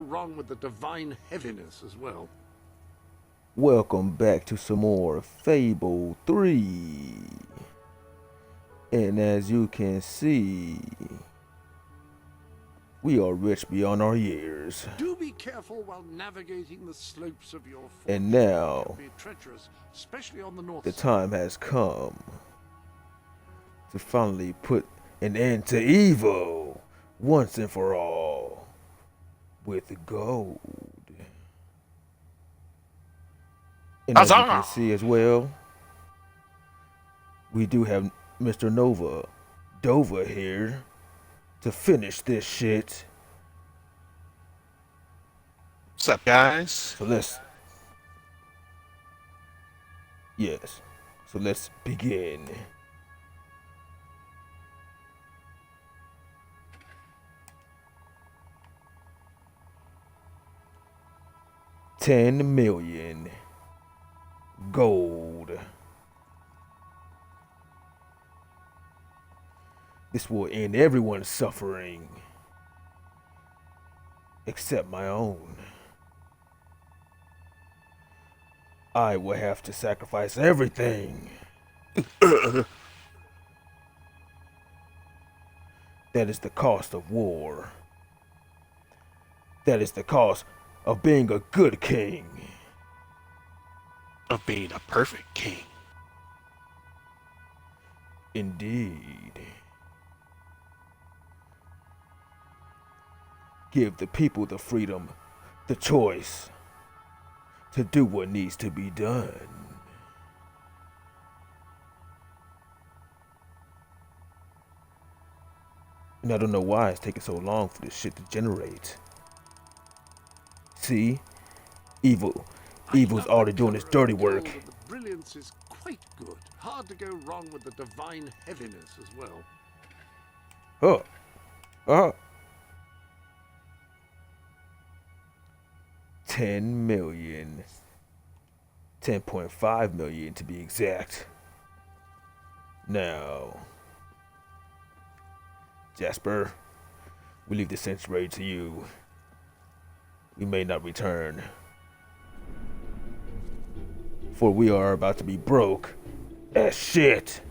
wrong with the divine heaviness as well. Welcome back to some more Fable 3. And as you can see, we are rich beyond our years. Do be careful while navigating the slopes of your fortune. And now, It can be treacherous, especially on the north the side. time has come to finally put an end to evil once and for all with gold. And as you can see as well, we do have Mr. Dover here to finish this shit. What's up, guys? So let's begin. $10 million gold. This will end everyone's suffering except my own. I will have to sacrifice everything. That is the cost of war. That is the cost of being a good king. Of being a perfect king. Indeed. Give the people the freedom, the choice to do what needs to be done. And I don't know why it's taking so long for this shit to generate. See? Evil's already doing its dirty work. The brilliance is quite good. Hard to go wrong with the divine heaviness as well. Huh. 10 million. 10.5 million to be exact. Now, Jasper, we leave the sanctuary to you. We may not return, for we are about to be broke as shit.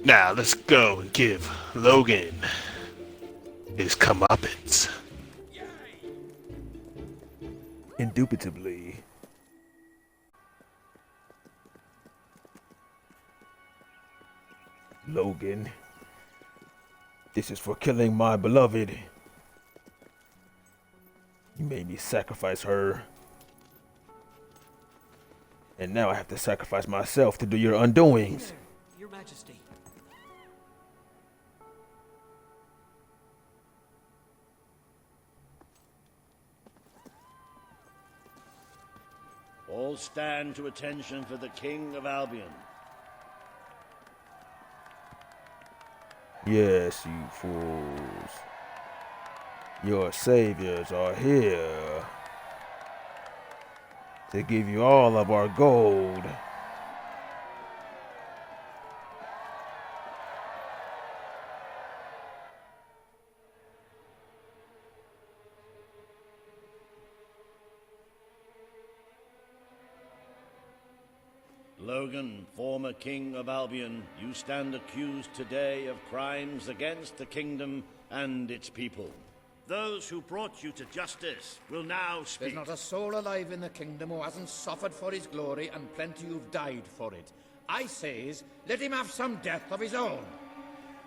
Now let's go and give Logan his comeuppance. Indubitably. Logan, this is for killing my beloved. You made me sacrifice her. And now I have to sacrifice myself to do your undoings. Your Majesty. All stand to attention for the King of Albion. Yes, you fools. Your saviors are here to give you all of our gold. Logan, former King of Albion, you stand accused today of crimes against the kingdom and its people. Those who brought you to justice will now speak. There's not a soul alive in the kingdom who hasn't suffered for his glory, and plenty who've died for it. I says, let him have some death of his own.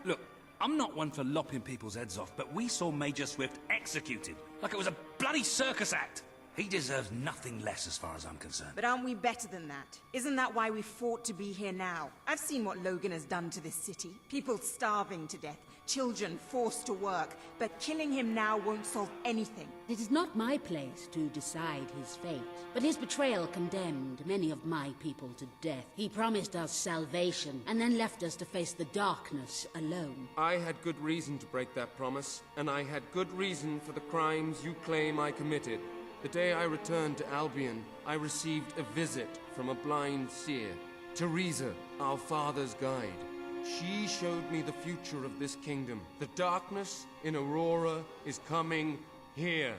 Look, I'm not one for lopping people's heads off, but we saw Major Swift executed like it was a bloody circus act. He deserves nothing less as far as I'm concerned. But aren't we better than that? Isn't that why we fought to be here now? I've seen what Logan has done to this city. People starving to death, children forced to work. But killing him now won't solve anything. It is not my place to decide his fate, but his betrayal condemned many of my people to death. He promised us salvation, and then left us to face the darkness alone. I had good reason to break that promise, and I had good reason for the crimes you claim I committed. The day I returned to Albion, I received a visit from a blind seer, Teresa, our father's guide. She showed me the future of this kingdom. The darkness in Aurora is coming here,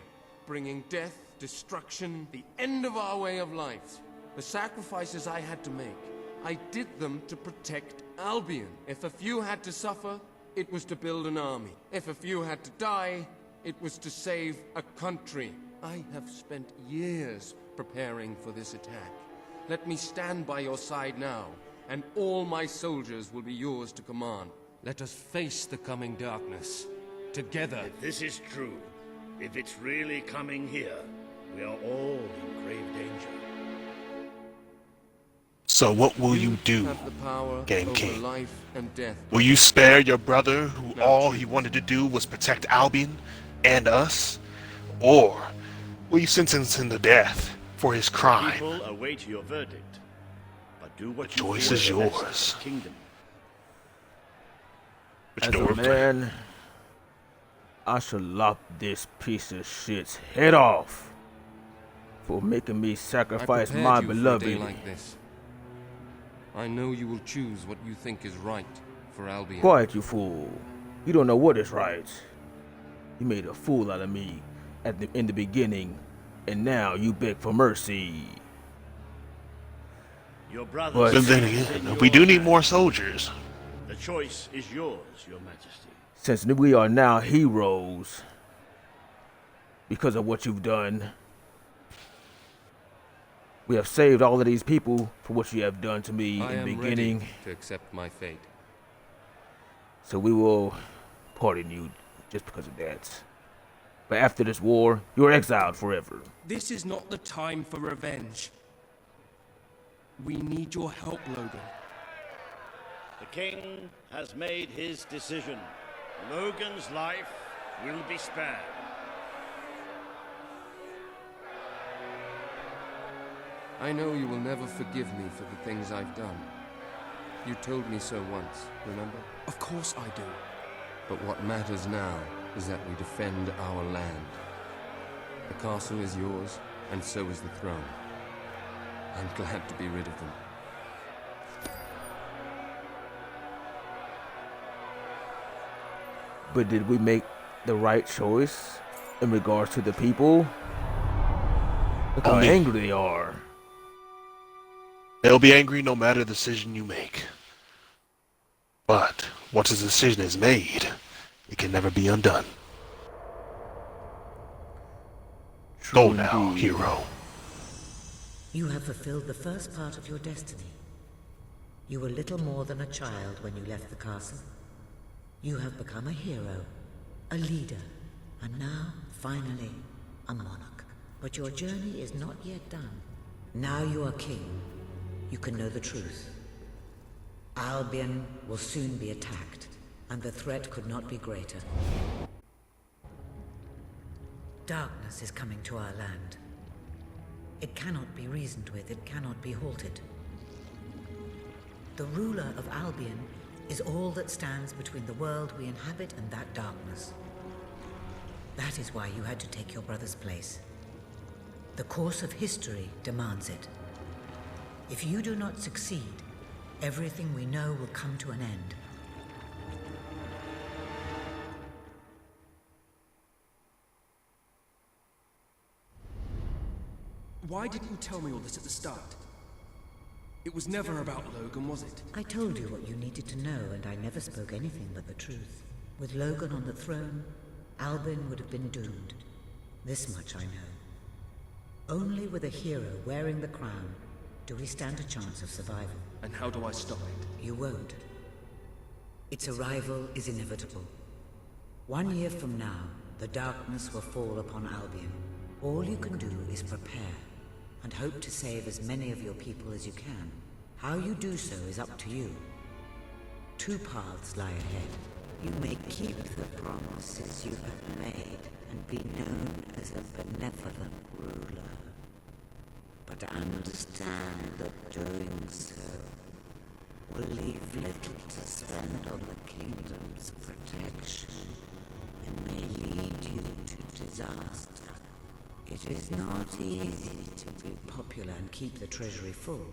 bringing death, destruction, the end of our way of life. The sacrifices I had to make, I did them to protect Albion. If a few had to suffer, it was to build an army. If a few had to die, it was to save a country. I have spent years preparing for this attack. Let me stand by your side now, and all my soldiers will be yours to command. Let us face the coming darkness, together. If this is true, if it's really coming here, we are all in grave danger. So what will you do, have the power Game over King? life and death. Will you spare your brother, who all he wanted to do was protect Albion and us? Or will you sentence him to death for his crime? People await your verdict, but do what The you choice feel is the best for yours. the kingdom. Which As door a we're playing? man, I should lop this piece of shit's head off for making me I sacrifice prepared my you for a beloved. day like this. I know you will choose what you think is right for Albion. Quiet, you fool. You don't know what is right. You made a fool out of me in the beginning, and now you beg for mercy. Your brothers But But then in again, your we do need hands. more soldiers. The choice is yours, Your Majesty. Since we are now heroes because of what you've done, we have saved all of these people for what you have done to me I in am the beginning. ready to accept my fate. So we will pardon you just because of that. But after this war, you are exiled forever. This is not the time for revenge. We need your help, Logan. The king has made his decision. Logan's life will be spared. I know you will never forgive me for the things I've done. You told me so once, remember? Of course I do. But what matters now is that we defend our land. The castle is yours, and so is the throne. I'm glad to be rid of them. But did we make the right choice in regards to the people? Look how Only- angry they are. They'll be angry no matter the decision you make. But once a decision is made, it can never be undone. Go True now, indeed. hero. You have fulfilled the first part of your destiny. You were little more than a child when you left the castle. You have become a hero, a leader, and now, finally, a monarch. But your journey is not yet done. Now you are king. You can know the truth. Albion will soon be attacked, and the threat could not be greater. Darkness is coming to our land. It cannot be reasoned with, it cannot be halted. The ruler of Albion is all that stands between the world we inhabit and that darkness. That is why you had to take your brother's place. The course of history demands it. If you do not succeed, everything we know will come to an end. Why didn't you tell me all this at the start? It was never about Logan, was it? I told you what you needed to know, and I never spoke anything but the truth. With Logan on the throne, Albion would have been doomed. This much I know. Only with a hero wearing the crown do we stand a chance of survival. And how do I stop it? You won't. Its arrival is inevitable. 1 year from now, the darkness will fall upon Albion. All you can do is prepare, and hope to save as many of your people as you can. How you do so is up to you. 2 paths lie ahead. You may keep the promises you have made and be known as a benevolent ruler. But understand that doing so will leave little to spend on the kingdom's protection and may lead you to disaster. It is not easy to be popular and keep the treasury full,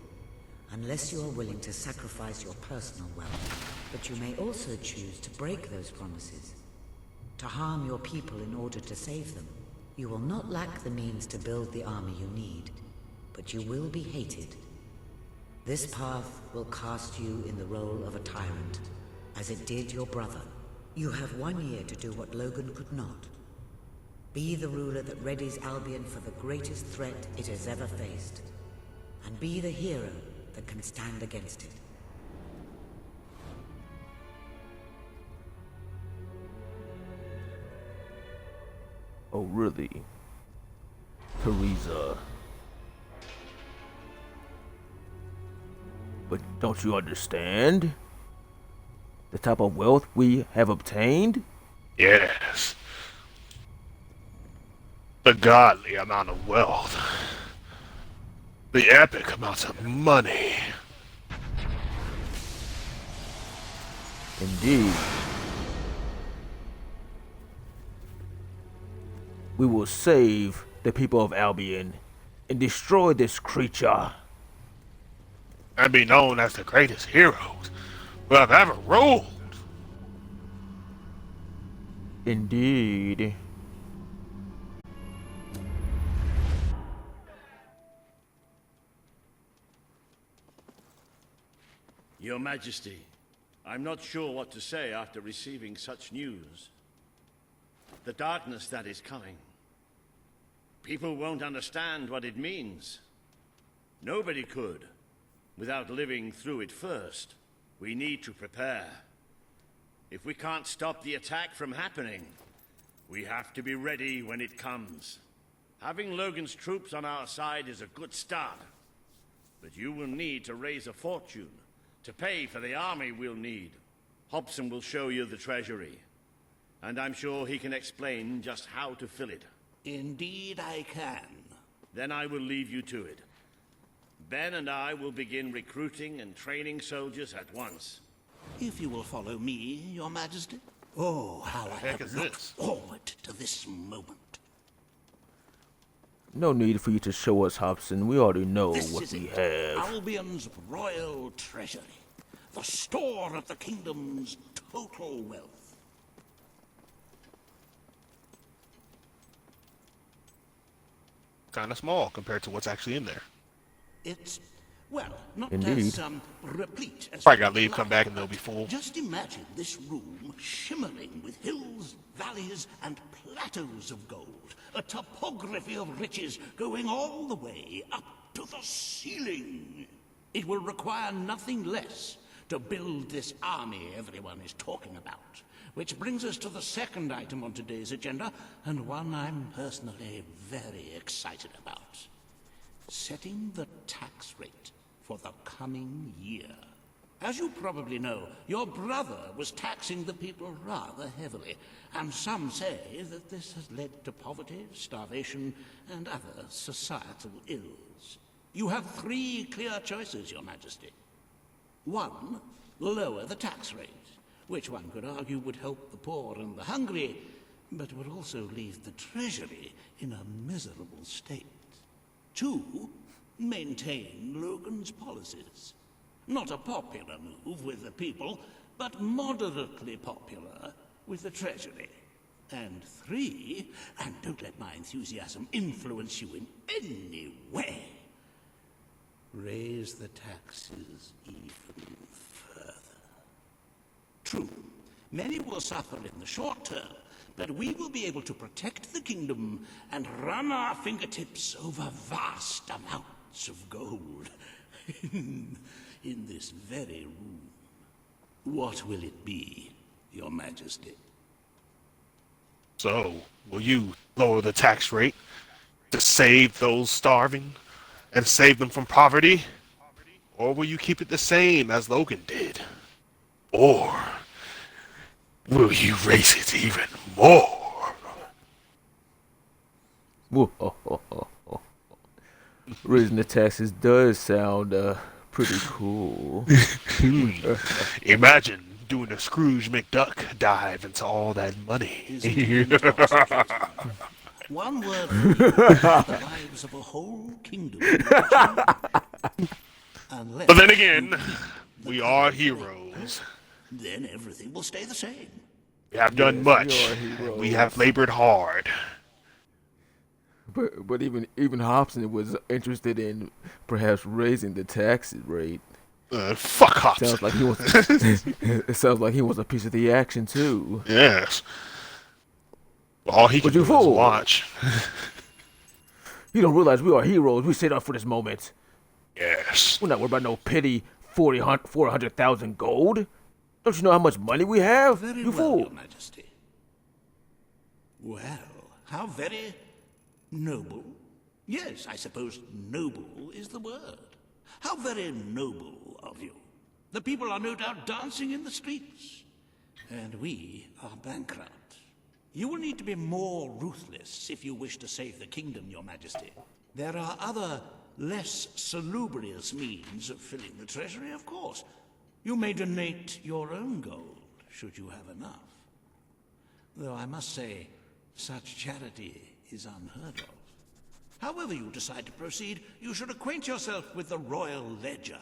unless you are willing to sacrifice your personal wealth. But you may also choose to break those promises, to harm your people in order to save them. You will not lack the means to build the army you need, but you will be hated. This path will cast you in the role of a tyrant, as it did your brother. You have 1 year to do what Logan could not. Be the ruler that readies Albion for the greatest threat it has ever faced, and be the hero that can stand against it. Oh, really? Teresa. But don't you understand? The type of wealth we have obtained? Yes. The godly amount of wealth. The epic amounts of money. Indeed. We will save the people of Albion and destroy this creature. And be known as the greatest heroes who have ever ruled. Indeed. Your Majesty, I'm not sure what to say after receiving such news. The darkness that is coming. People won't understand what it means. Nobody could, without living through it first. We need to prepare. If we can't stop the attack from happening, we have to be ready when it comes. Having Logan's troops on our side is a good start. But you will need to raise a fortune to pay for the army we'll need. Hobson will show you the treasury, and I'm sure he can explain just how to fill it. Indeed I can. Then I will leave you to it. Ben and I will begin recruiting and training soldiers at once. If you will follow me, Your Majesty. Oh, how I have looked forward to this moment. No need for you to show us, Hobson. We already know This what is we it. have. Albion's royal treasury. The store of the kingdom's total wealth. Kind of small compared to what's actually in there. It's, well, not Indeed. as replete as Probably gotta leave, come back, and they'll be full. Just imagine this room shimmering with hills, valleys, and plateaus of gold. A topography of riches going all the way up to the ceiling. It will require nothing less to build this army everyone is talking about. Which brings us to the second item on today's agenda, and one I'm personally very excited about. Setting the tax rate for the coming year. As you probably know, your brother was taxing the people rather heavily, and some say that this has led to poverty, starvation, and other societal ills. You have 3 clear choices, Your Majesty. 1, lower the tax rate, which one could argue would help the poor and the hungry, but would also leave the treasury in a miserable state. 2, maintain Logan's policies. Not a popular move with the people, but moderately popular with the treasury. And 3, and don't let my enthusiasm influence you in any way, raise the taxes even further. True, many will suffer in the short term, but we will be able to protect the kingdom and run our fingertips over vast amounts of gold in this very room. What will it be, Your Majesty? So, will you lower the tax rate to save those starving and save them from poverty? Or will you keep it the same as Logan did? Or will you raise it even more? Raising the taxes does sound pretty cool. Imagine doing a Scrooge McDuck dive into all that money. One word for you, the lives of a whole kingdom. But then again, we are heroes. Then everything will stay the same. We have done much. We have labored hard. But even Hobson was interested in perhaps raising the tax rate. Fuck Hobson. Sounds like he was. It sounds like he was a piece of the action too. Yes. All he can do is watch. You don't realize we are heroes. We set up for this moment. Yes. We're not worried about no pity 400,000 gold. Don't you know how much money we have? Very You well, fool. Your Majesty. Well, how very noble. Yes, I suppose noble is the word. How very noble of you. The people are no doubt dancing in the streets. And we are bankrupt. You will need to be more ruthless if you wish to save the kingdom, Your Majesty. There are other, less salubrious means of filling the treasury, of course. You may donate your own gold, should you have enough. Though I must say, such charity is unheard of. However you decide to proceed, you should acquaint yourself with the Royal Ledger.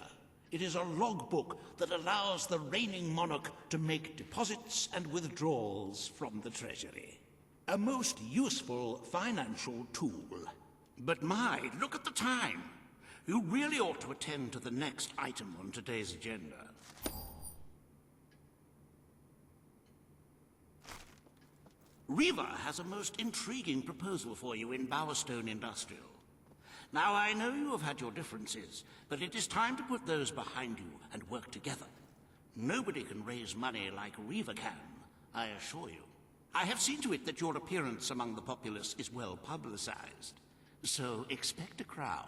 It is a logbook that allows the reigning monarch to make deposits and withdrawals from the treasury. A most useful financial tool. But my, look at the time. You really ought to attend to the next item on today's agenda. Riva has a most intriguing proposal for you in Bowerstone Industrial. Now, I know you have had your differences, but it is time to put those behind you and work together. Nobody can raise money like Riva can, I assure you. I have seen to it that your appearance among the populace is well publicized, so expect a crowd.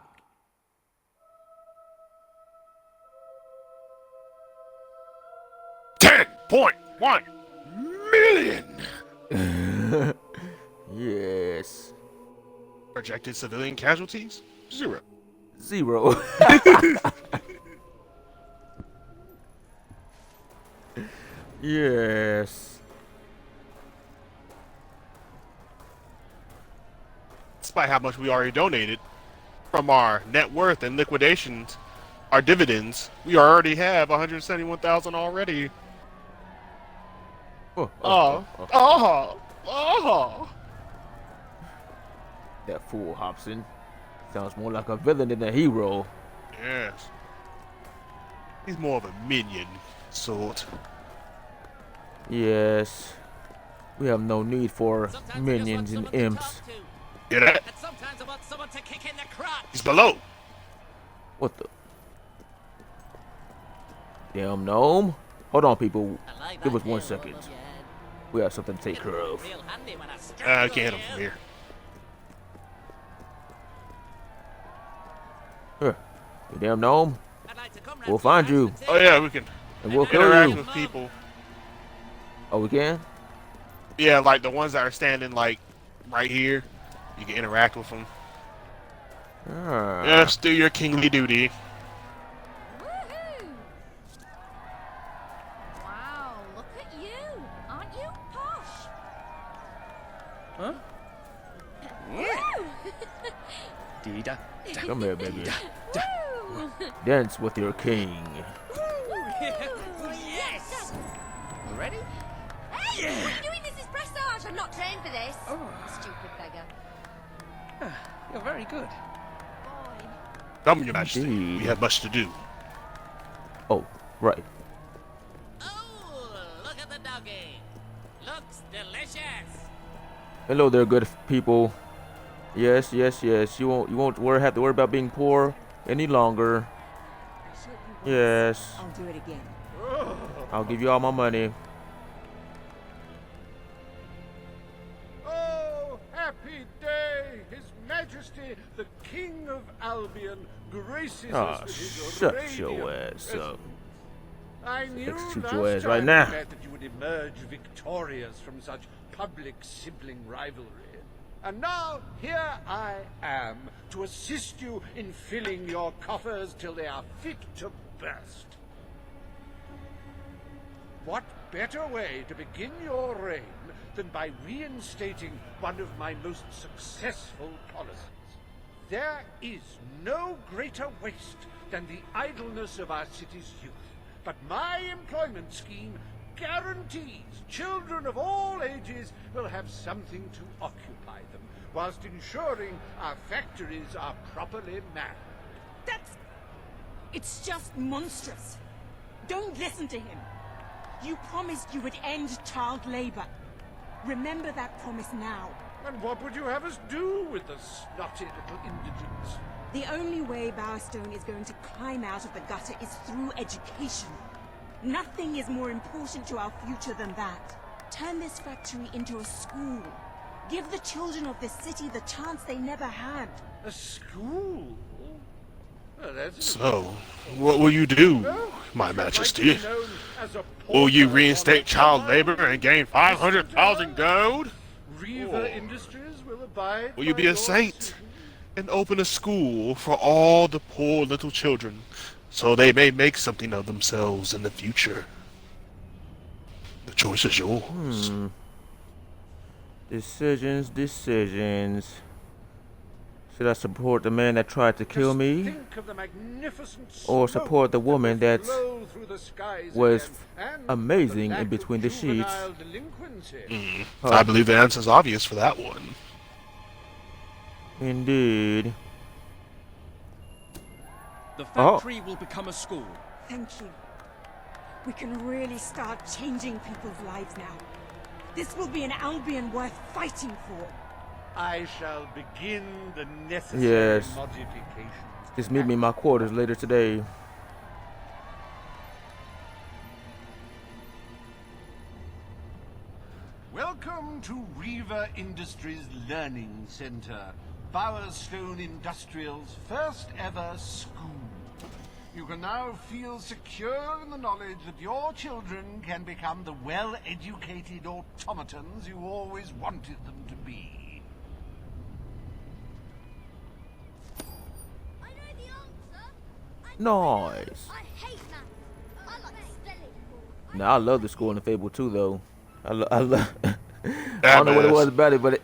$10.1 million! Yes. Projected civilian casualties? 0. Yes. Despite how much we already donated from our net worth and liquidations, our dividends, we already have 171,000 already. That fool Hobson sounds more like a villain than a hero. Yes. He's more of a minion sort. Yes. We have no need for minions and imps. Hear that? He's below. What the? Damn gnome. Hold on, people. Give us 1 second. We have something to take care of. I can't hit him from here. Here. You damn gnome. We'll find you. Oh yeah, we can And we'll kill interact you. with people. Oh, we can? Yeah, like the ones that are standing like right here. You can interact with them. Ah. Yes, do your kingly duty. Woohoo! Wow, look at you. Aren't you posh? Huh? Dida. Come here, baby. Woo! Dance with your king. Yes! You ready? Hey, what are you doing? This is dressage. I'm not trained for this. Stupid beggar. You're very good. Boy. Come, Your Majesty. Indeed. We have much to do. Oh, right. Oh, look at the doggy. Looks delicious. Hello there, good people. Yes, yes, yes. You won't have to worry about being poor any longer. Yes. I'll do it again. I'll give you all my money. Oh, happy day! His Majesty, the King of Albion, graces us with his Shut radiant your ass up. I knew Execute last your ass time right we now. met that you would emerge victorious from such public sibling rivalry. And now, here I am, to assist you in filling your coffers till they are fit to burst. What better way to begin your reign than by reinstating one of my most successful policies? There is no greater waste than the idleness of our city's youth. But my employment scheme guarantees children of all ages will have something to occupy them, whilst ensuring our factories are properly manned. It's just monstrous. Don't listen to him. You promised you would end child labor. Remember that promise now. And what would you have us do with the snotty little indigents? The only way Bowerstone is going to climb out of the gutter is through education. Nothing is more important to our future than that. Turn this factory into a school. Give the children of this city the chance they never had. A school? Well, that's So, what will you do, my majesty? Will you reinstate child labor and gain 500,000 gold? Reaver Industries will abide. Will you be a saint and open a school for all the poor little children so they may make something of themselves in the future? The choice is yours. Decisions. Should I support the man that tried to kill me? Think of the magnificent Or smoke support the woman that flow through the skies was again, and amazing the in lack between of the sheets? juvenile delinquency. I believe the answer is obvious for that one. Indeed. The factory will become a school. Thank you. We can really start changing people's lives now. This will be an Albion worth fighting for. I shall begin the necessary Yes. modifications. Just meet me in my quarters later today. Welcome to Reaver Industries Learning Center, Bowerstone Industrial's first ever school. You can now feel secure in the knowledge that your children can become the well-educated automatons you always wanted them to be. Nice. I hate math. I like spelling. Now I love the school in the Fable too, though. I love. I Yeah, don't know what it man. was about it, but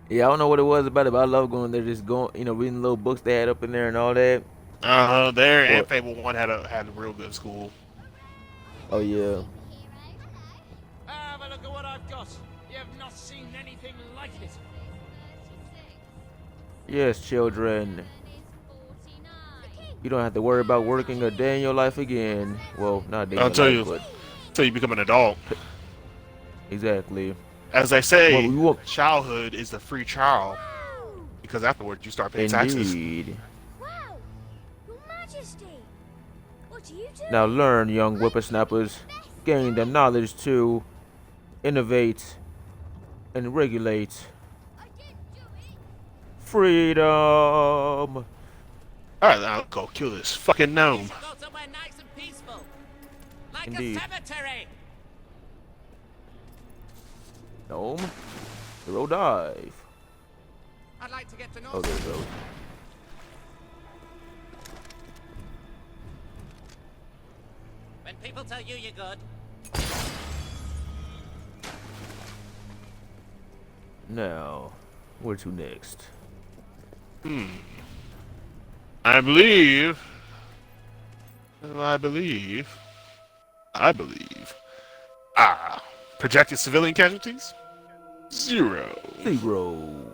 I don't know what it was about it, but I love going there, just going, reading little books they had up in there and all that. There and What? Fable 1 had a real good school. Oh yeah. Have a look at what I've got. You have not seen anything like it. Yes, children. You don't have to worry about working a day in your life again. Well, not a day in I'll your tell life, you, but until you become an adult. exactly. As they say, Well, we won't- childhood is the free trial. Because afterwards you start paying taxes. Indeed. Wow! Your Majesty! What are you doing? Now learn, young whippersnappers. Gain the knowledge to innovate and regulate. Freedom. Alright, I'll go kill this fucking gnome. Go somewhere nice and peaceful. Like Indeed. a cemetery. Gnome. Hero dive. I'd like to get to know Oh, there it goes. when people tell you you're good. Now, where to next? I believe. Projected civilian casualties? 0. Zero.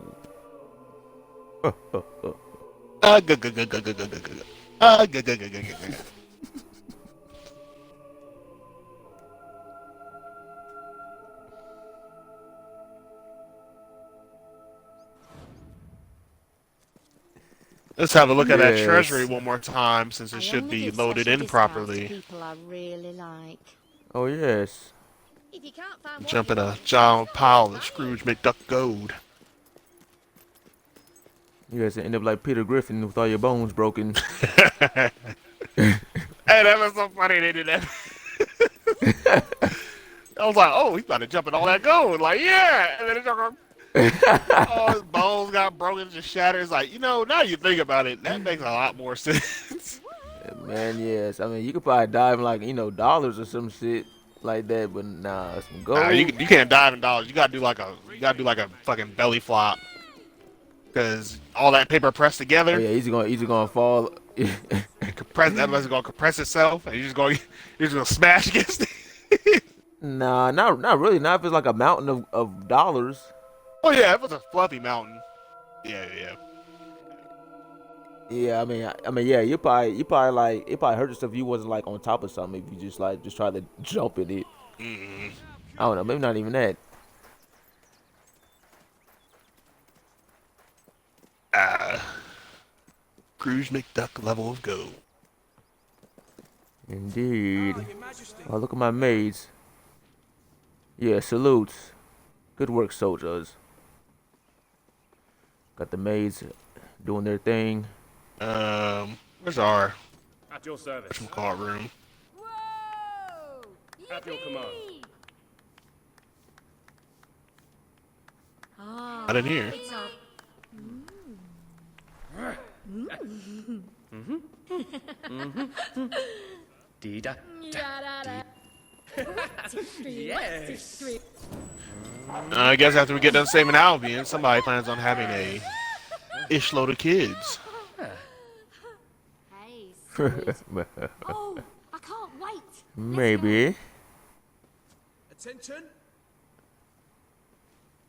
Let's have a look at that Yes. treasury one more time, since it should be loaded in properly. People I really like. Oh yes. If you can't find what Jump you in a want, giant just pile buy of it. Scrooge McDuck gold. You guys end up like Peter Griffin with all your bones broken. Hey, that was so funny they did that. I was like, oh, he's about to jump in all that gold. Like, yeah. And then it's like, all his bones got broken, just shattered. It's like, now you think about it, that makes a lot more sense. Man, yes. I mean, you could probably dive in like, dollars or some shit like that, but nah, some gold. Nah, you can't dive in dollars. You gotta do like a fucking belly flop. Cause all that paper pressed together. Oh, yeah, easy gonna fall. And compress that was gonna compress itself, and you're just gonna smash against it. Nah, not really. Not if it's like a mountain of dollars. Oh yeah, it was a fluffy mountain. Yeah, yeah. Yeah, I mean, yeah. You probably like it probably hurt yourself if you wasn't like on top of something. If you just try to jump in it. Mm-hmm. I don't know. Maybe not even that. Scrooge McDuck level of gold. Indeed. Oh, look at my maids. Yeah, salutes. Good work, soldiers. Got the maids doing their thing. Where's our At your service. call room? Whoa! At your command. Ah, Not in here. it's a... Dida. Yes. I guess after we get done saving Albion, somebody plans on having a ish load of kids. Hey, sweet. Oh, I can't wait. Maybe. Attention.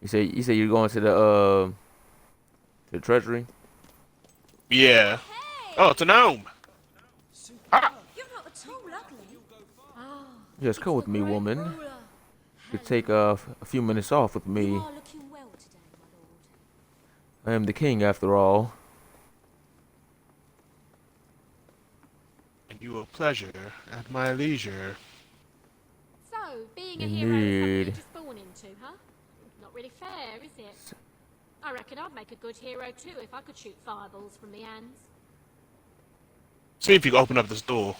You say you're going to the treasury? Yeah. Oh, it's a gnome. You're not at all ugly. Yes, come with me, woman. You could take a few minutes off with me. You are looking well today, my lord. I am the king, after all. And you a pleasure at my leisure. So, being a hero is something Indeed. you're just born into, huh? Not really fair, is it? I reckon I'd make a good hero too if I could shoot fireballs from my hands. See if you can open up this door.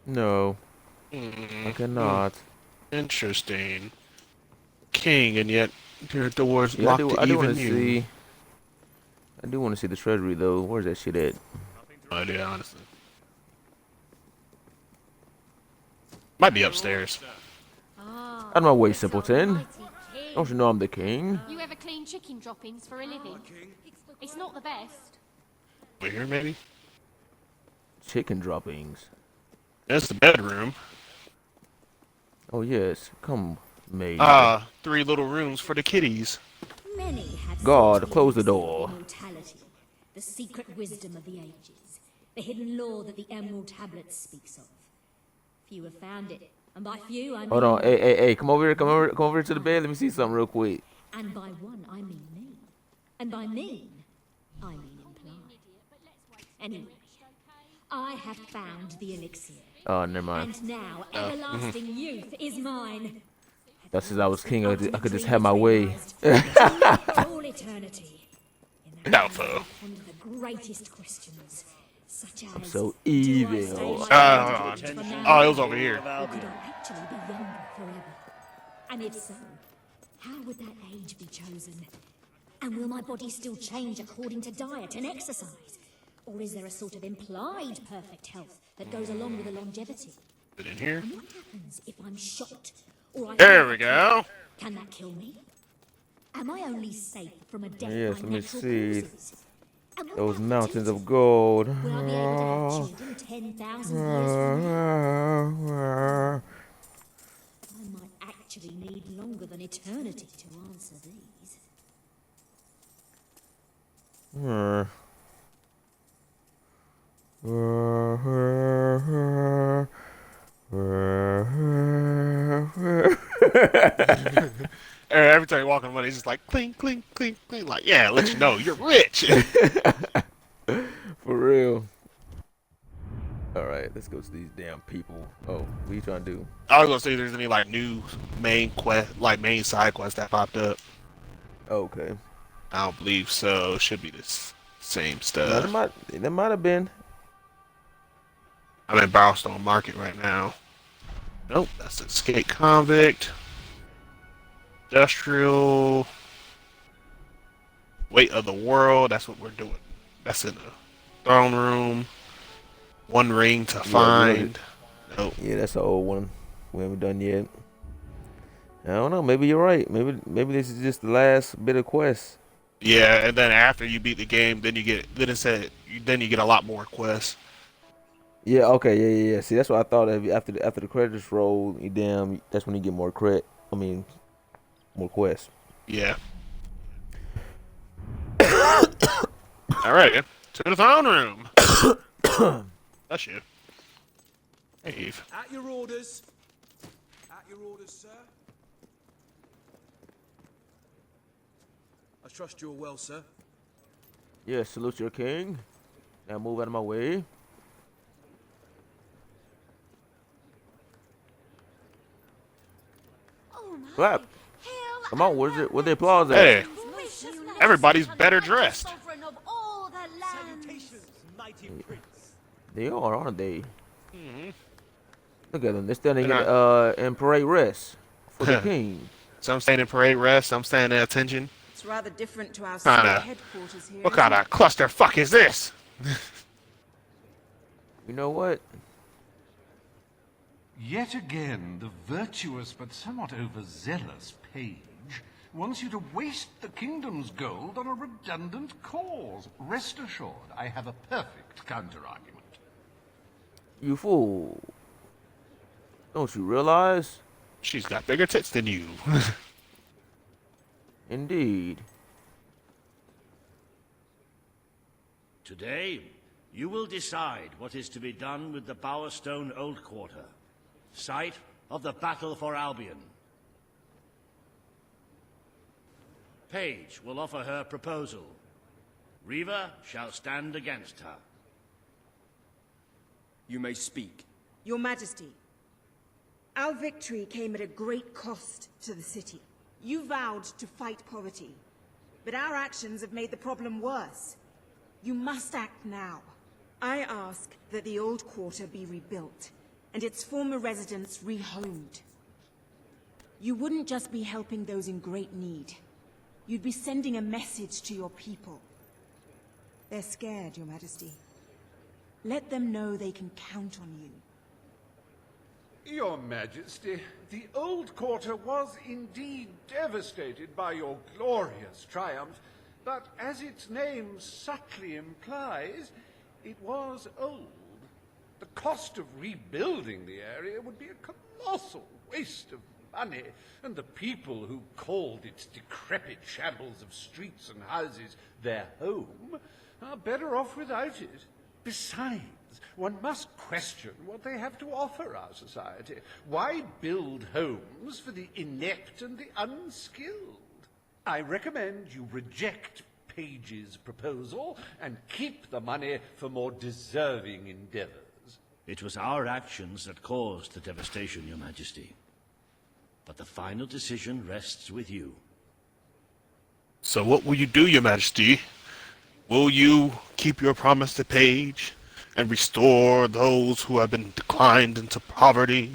No, I cannot. Interesting. King, and yet your door's Yeah, locked to I do even want to you. see. I do want to see the treasury, though. Where's that shit at? No idea, honestly. Might be upstairs. Out of my way, simpleton. Don't you know I'm the king? You ever clean chicken droppings for a living? It's not the best. Over here, maybe? Chicken droppings. That's the bedroom. Oh yes, come, maid. 3 little rooms for the kitties. Many have God, sought close the glimpses of door. Immortality, the secret wisdom of the ages, the hidden law that the Emerald Tablet speaks of. Few have found it, and by few I mean... Hold on, hey, come over here to the bed. Let me see something real quick. And by one I mean me. And by mean, I mean implied. Anyway, I have found the elixir. Oh, never mind. And now everlasting youth is mine. That's since I was king. I could just have my way. All eternity. Doubtful. And the greatest questions, such as... I'm so do I evil. stay my Oh, age from now oh, it on, was over here. or could I actually be younger forever? And if so, how would that age be chosen? And will my body still change according to diet and exercise? Or is there a sort of implied perfect health that goes along with the longevity? Is it in here? And what happens if I'm shot? Or I There we go. Can that kill me? Am I only safe from a death Yes, by let me natural see. causes? And what Those about mountains of fertility? gold. Will I be able to have children 10,000 years from now? I might actually need longer than eternity to answer these. Every time you walk on the money, it's just like clink, clink, clink, clink. Like, yeah, let you know you're rich. For real. Alright, let's go to these damn people. Oh, what are you trying to do? I was gonna see if there's any like new main quest, like main side quests that popped up. Okay. I don't believe so. Should be this same No, stuff. there might have been. I'm in Barrowstone Market right now. Nope, that's escape convict. Industrial. Weight of the world. That's what we're doing. That's in the throne room. One ring to find. Nope. Yeah, that's the old one. We haven't done yet. I don't know. Maybe you're right. Maybe this is just the last bit of quest. Yeah, and then after you beat the game, then you get a lot more quests. Yeah. Okay. Yeah. See, that's what I thought. After the credits roll, damn, that's when you get more credit. I mean, more quests. Yeah. All right, to the throne room. That's you. Eve. At your orders. At your orders, sir. I trust you're well, sir. Yeah. Salute your king. Now move out of my way. Oh my. Clap. Come on. Where's the applause at? Hey, everybody's better dressed. They are, aren't they? Mm-hmm. Look at them. They're standing in parade rest for the king. Some stand in parade rest. Some stand at attention. It's rather different to our headquarters here. What kind of clusterfuck is this? You know what? Yet again, the virtuous but somewhat overzealous Page wants you to waste the kingdom's gold on a redundant cause. Rest assured, I have a perfect counter-argument. You fool. Don't you realize? She's got bigger tits than you. Indeed. Today, you will decide what is to be done with the Bowerstone Old Quarter, site of the battle for Albion. Paige will offer her proposal. Riva shall stand against her. You may speak. Your Majesty, our victory came at a great cost to the city. You vowed to fight poverty, but our actions have made the problem worse. You must act now. I ask that the old quarter be rebuilt, and its former residents rehomed. You wouldn't just be helping those in great need. You'd be sending a message to your people. They're scared, Your Majesty. Let them know they can count on you. Your Majesty, the old quarter was indeed devastated by your glorious triumph, but as its name subtly implies, it was old. The cost of rebuilding the area would be a colossal waste of money, and the people who called its decrepit shambles of streets and houses their home are better off without it. Besides, one must question what they have to offer our society. Why build homes for the inept and the unskilled? I recommend you reject Page's proposal and keep the money for more deserving endeavors. It was our actions that caused the devastation, Your Majesty. But the final decision rests with you. So what will you do, Your Majesty? Will you keep your promise to Paige and restore those who have been declined into poverty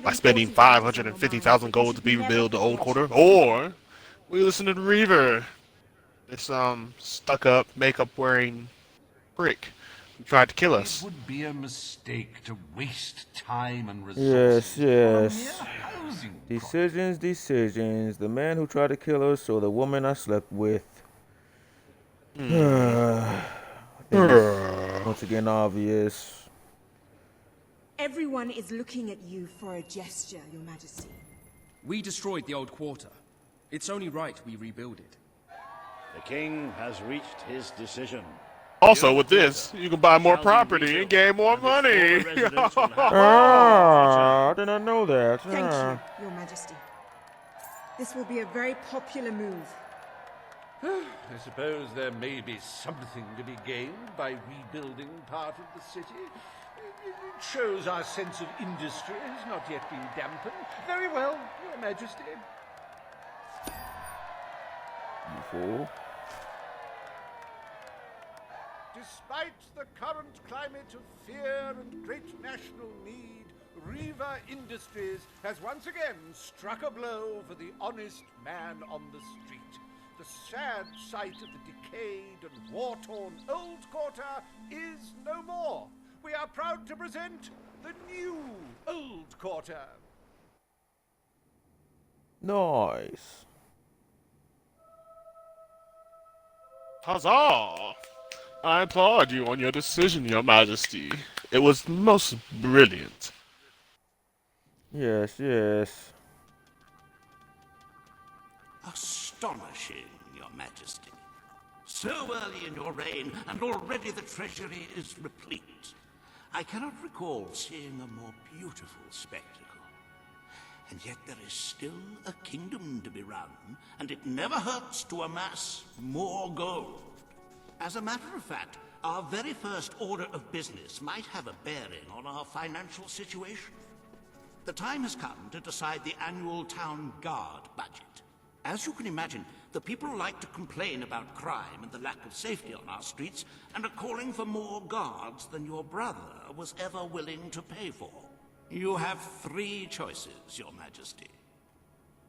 by spending 550,000 gold to rebuild the old quarter? Or will you listen to Reaver, this stuck-up, makeup-wearing prick who tried to kill us? It would be a mistake to waste time and resources. Yes. Decisions. The man who tried to kill us or the woman I slept with. Once again, obvious. Everyone is looking at you for a gesture, Your Majesty. We destroyed the old quarter. It's only right we rebuild it. The king has reached his decision. Also, with this, you can buy more property and gain more money. I did not know that. Thank you, Your Majesty. This will be a very popular move. I suppose there may be something to be gained by rebuilding part of the city. It shows our sense of industry has not yet been dampened. Very well, Your Majesty. You fool. Despite the current climate of fear and great national need, Riva Industries has once again struck a blow for the honest man on the street. The sad sight of the decayed and war-torn old quarter is no more. We are proud to present the new old quarter. Nice. Huzzah! I applaud you on your decision, Your Majesty. It was most brilliant. Yes, yes. Astonishing, Your Majesty. So early in your reign, and already the treasury is replete. I cannot recall seeing a more beautiful spectacle. And yet there is still a kingdom to be run, and it never hurts to amass more gold. As a matter of fact, our very first order of business might have a bearing on our financial situation. The time has come to decide the annual town guard budget. As you can imagine, the people like to complain about crime and the lack of safety on our streets, and are calling for more guards than your brother was ever willing to pay for. You have 3 choices, Your Majesty.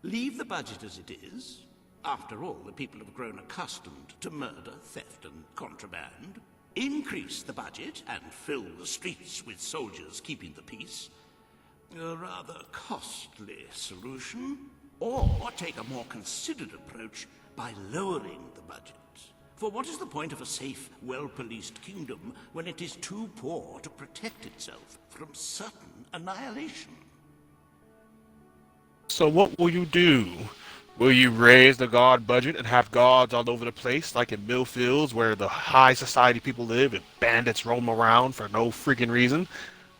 Leave the budget as it is. After all, the people have grown accustomed to murder, theft, and contraband. Increase the budget and fill the streets with soldiers keeping the peace. A rather costly solution. Or take a more considered approach by lowering the budget. For what is the point of a safe, well-policed kingdom when it is too poor to protect itself from certain annihilation? So what will you do? Will you raise the guard budget and have guards all over the place, like in Millfields, where the high society people live and bandits roam around for no freaking reason?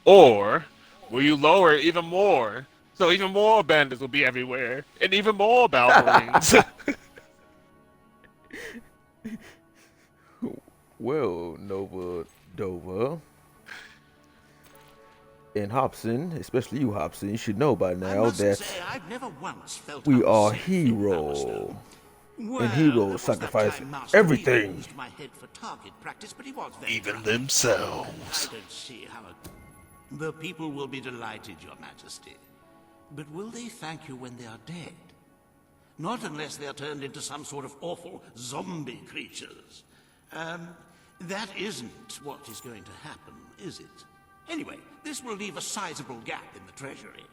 Or will you lower it even more, so even more bandits will be everywhere, and even more Balverines? Well, Nova Dova and Hobson, especially you, Hobson, you should know by now that we are hero, and heroes sacrifice everything. Even themselves. I don't see how the people will be delighted, Your Majesty. But will they thank you when they are dead? Not unless they are turned into some sort of awful zombie creatures. That isn't what is going to happen, is it? Anyway, this will leave a sizable gap in the treasury.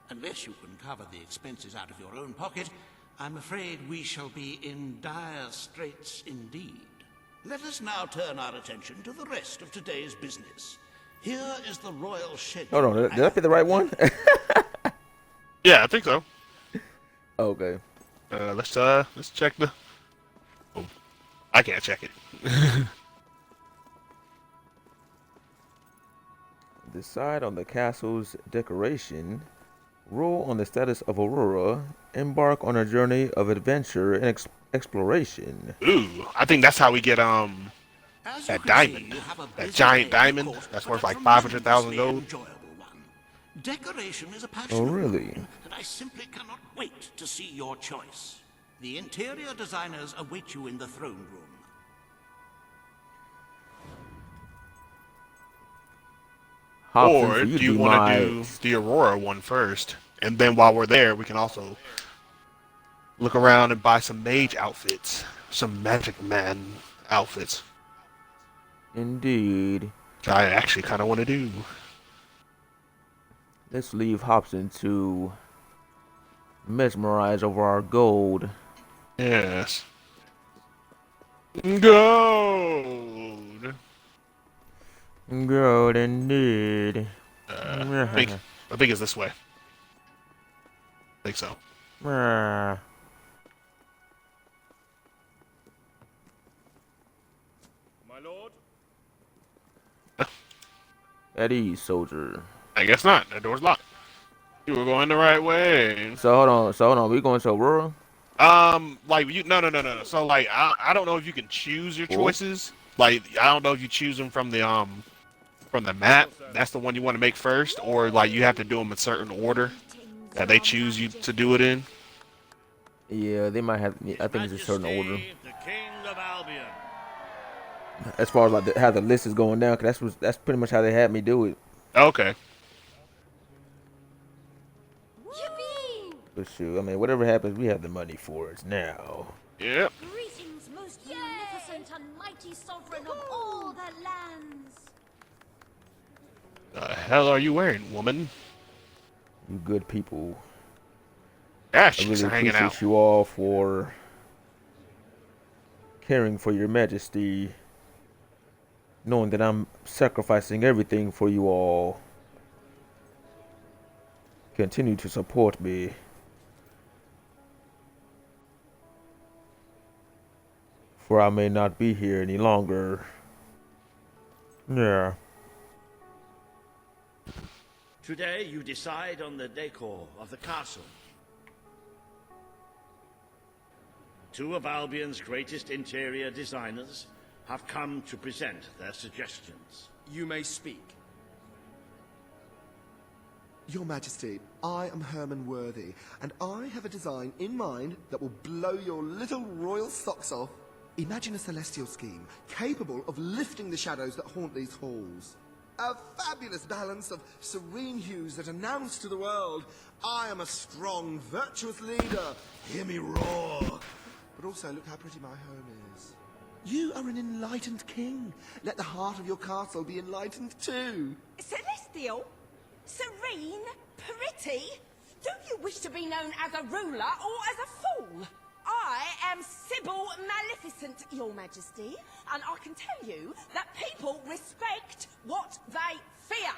Unless you can cover the expenses out of your own pocket, I'm afraid we shall be in dire straits indeed. Let us now turn our attention to the rest of today's business. Here is the royal schedule. Hold on, did I pick the right one? Yeah, I think so. Okay. Let's check the. Oh, I can't check it. Decide on the castle's decoration. Rule on the status of Aurora. Embark on a journey of adventure and exploration. Ooh, I think that's how we get that diamond, that giant diamond. That's worth like 500,000 gold. Decoration is a passion. Oh, really? And I simply cannot wait to see your choice. The interior designers await you in the throne room. Hobson, Or do you want to do the Aurora one first, and then while we're there, we can also look around and buy some mage outfits, some magic man outfits. Indeed. I actually kind of want to do. Let's leave Hobson to mesmerize over our gold. Yes. Gold. Gold indeed. I think it's this way. I think so. My lord. At ease, soldier. I guess not. That door's locked. You were going the right way. So hold on. We going to Aurora? Like you, no. So like, I don't know if you can choose your choices. Like, I don't know if you choose them from the map. That's the one you want to make first, or like you have to do them in certain order that they choose you to do it in. Yeah, they might have. I think it's a certain order. The King of Albion. As far as like how the list is going down, cause that's pretty much how they had me do it. Okay. Yippee! But shoot, I mean, whatever happens, we have the money for it now. Yep. Greetings, most magnificent and mighty sovereign of all the lands. The hell are you wearing, woman? You good people Yeah, I she's really hanging out. appreciate you all for caring for your majesty, knowing that I'm sacrificing everything for you all. Continue to support me. For I may not be here any longer. Yeah. Today you decide on the decor of the castle. Two of Albion's greatest interior designers have come to present their suggestions. You may speak. Your Majesty, I am Herman Worthy, and I have a design in mind that will blow your little royal socks off. Imagine a celestial scheme capable of lifting the shadows that haunt these halls. A fabulous balance of serene hues that announce to the world, I am a strong, virtuous leader. Hear me roar. But also, look how pretty my home is. You are an enlightened king. Let the heart of your castle be enlightened too. Celestial? Serene? Pretty? Do you wish to be known as a ruler or as a fool? I am Sybil Maleficent, Your Majesty, and I can tell you that people respect what they fear.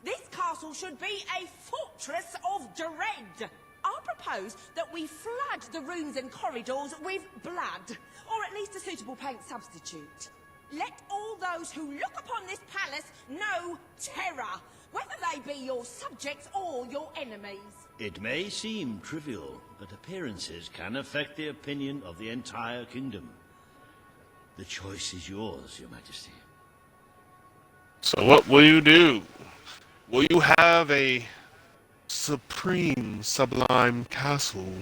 This castle should be a fortress of dread. I propose that we flood the rooms and corridors with blood, or at least a suitable paint substitute. Let all those who look upon this palace know terror, whether they be your subjects or your enemies. It may seem trivial, but appearances can affect the opinion of the entire kingdom. The choice is yours, Your Majesty. So what will you do? Will you have a supreme, sublime castle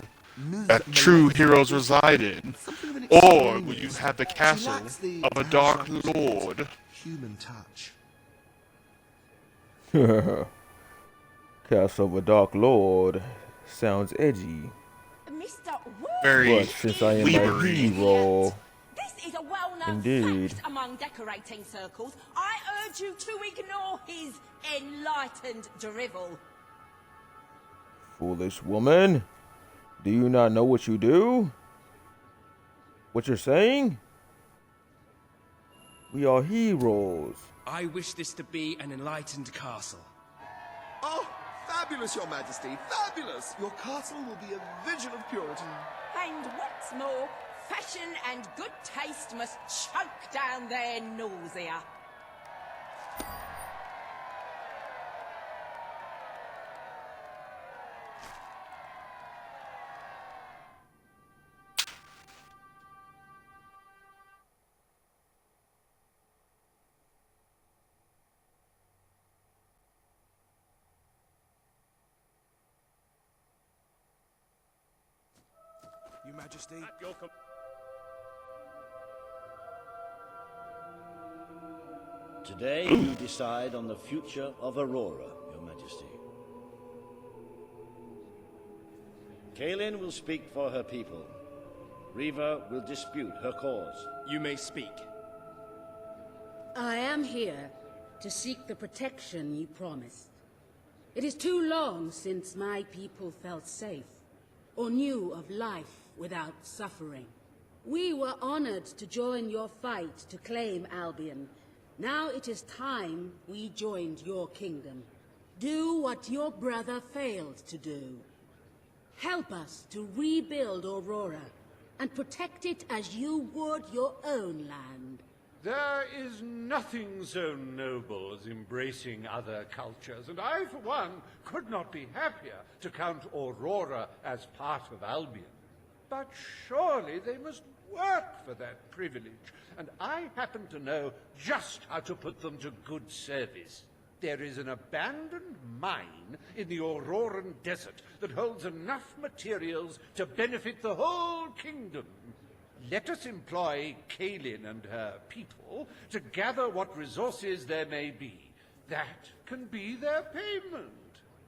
that true heroes reside in? Or will you have the castle of a dark lord? Human touch. Castle of a Dark Lord sounds edgy. Mr. Very But since I am a leathery. hero, This is a well-known indeed. fact among decorating circles. I urge you to ignore his enlightened drivel. Foolish woman, do you not know what you do? What you're saying? We are heroes. I wish this to be an enlightened castle. Oh, fabulous, Your Majesty, fabulous! Your castle will be a vision of purity. And what's more, fashion and good taste must choke down their nausea. Your Majesty. Today you decide on the future of Aurora, Your Majesty. Kaelin will speak for her people. Riva will dispute her cause. You may speak. I am here to seek the protection you promised. It is too long since my people felt safe, or knew of life without suffering. We were honored to join your fight to claim Albion. Now it is time we joined your kingdom. Do what your brother failed to do. Help us to rebuild Aurora and protect it as you would your own land. There is nothing so noble as embracing other cultures, and I, for one, could not be happier to count Aurora as part of Albion. But surely they must work for that privilege, and I happen to know just how to put them to good service. There is an abandoned mine in the Auroran desert that holds enough materials to benefit the whole kingdom. Let us employ Kaelin and her people to gather what resources there may be. That can be their payment.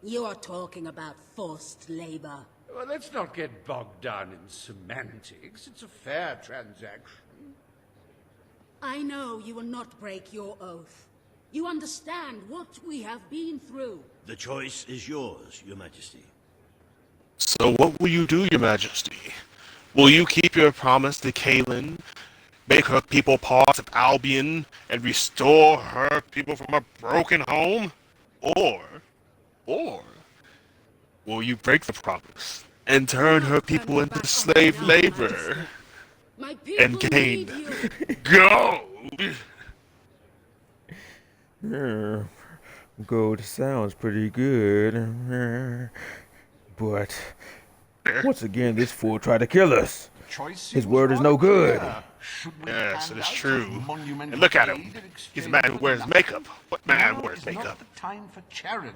You are talking about forced labor. Well, let's not get bogged down in semantics. It's a fair transaction. I know you will not break your oath. You understand what we have been through. The choice is yours, Your Majesty. So what will you do, Your Majesty? Will you keep your promise to Kaelin, make her people part of Albion, and restore her people from a broken home? Or will you break the promise and turn her people into slave labor and gain gold? Gold sounds pretty good. But once again, this fool tried to kill us. His word is no good. Yes, it is true. And look at him. He's a man who wears makeup. What man wears makeup?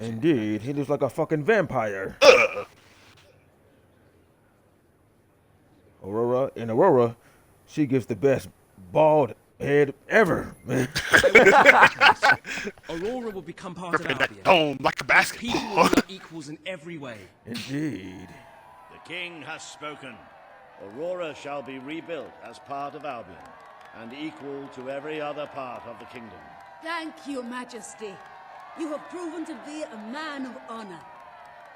Indeed, he looks like a fucking vampire. Aurora, she gives the best bald head ever. Aurora will become part of Albion. Dome like a basketball. People will be equals in every way. Indeed. The king has spoken. Aurora shall be rebuilt as part of Albion, and equal to every other part of the kingdom. Thank you, Majesty. You have proven to be a man of honor.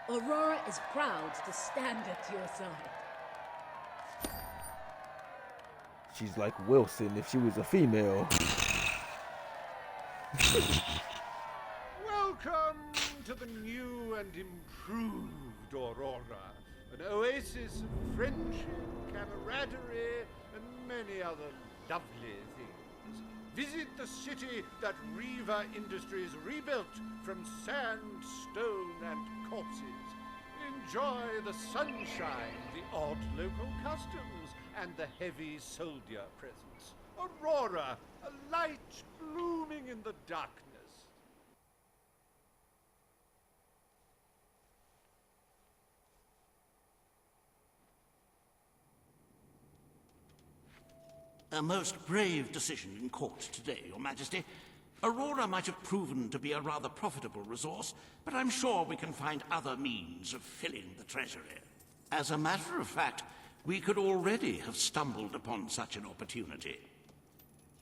Aurora is proud to stand at your side. She's like Wilson if she was a female. Welcome to the new and improved Aurora. An oasis of friendship, camaraderie, and many other lovely things. Visit the city that Reaver Industries rebuilt from sand, stone, and corpses. Enjoy the sunshine, the odd local customs, and the heavy soldier presence. Aurora, a light blooming in the darkness. A most brave decision in court today, Your Majesty. Aurora might have proven to be a rather profitable resource, but I'm sure we can find other means of filling the treasury. As a matter of fact, we could already have stumbled upon such an opportunity.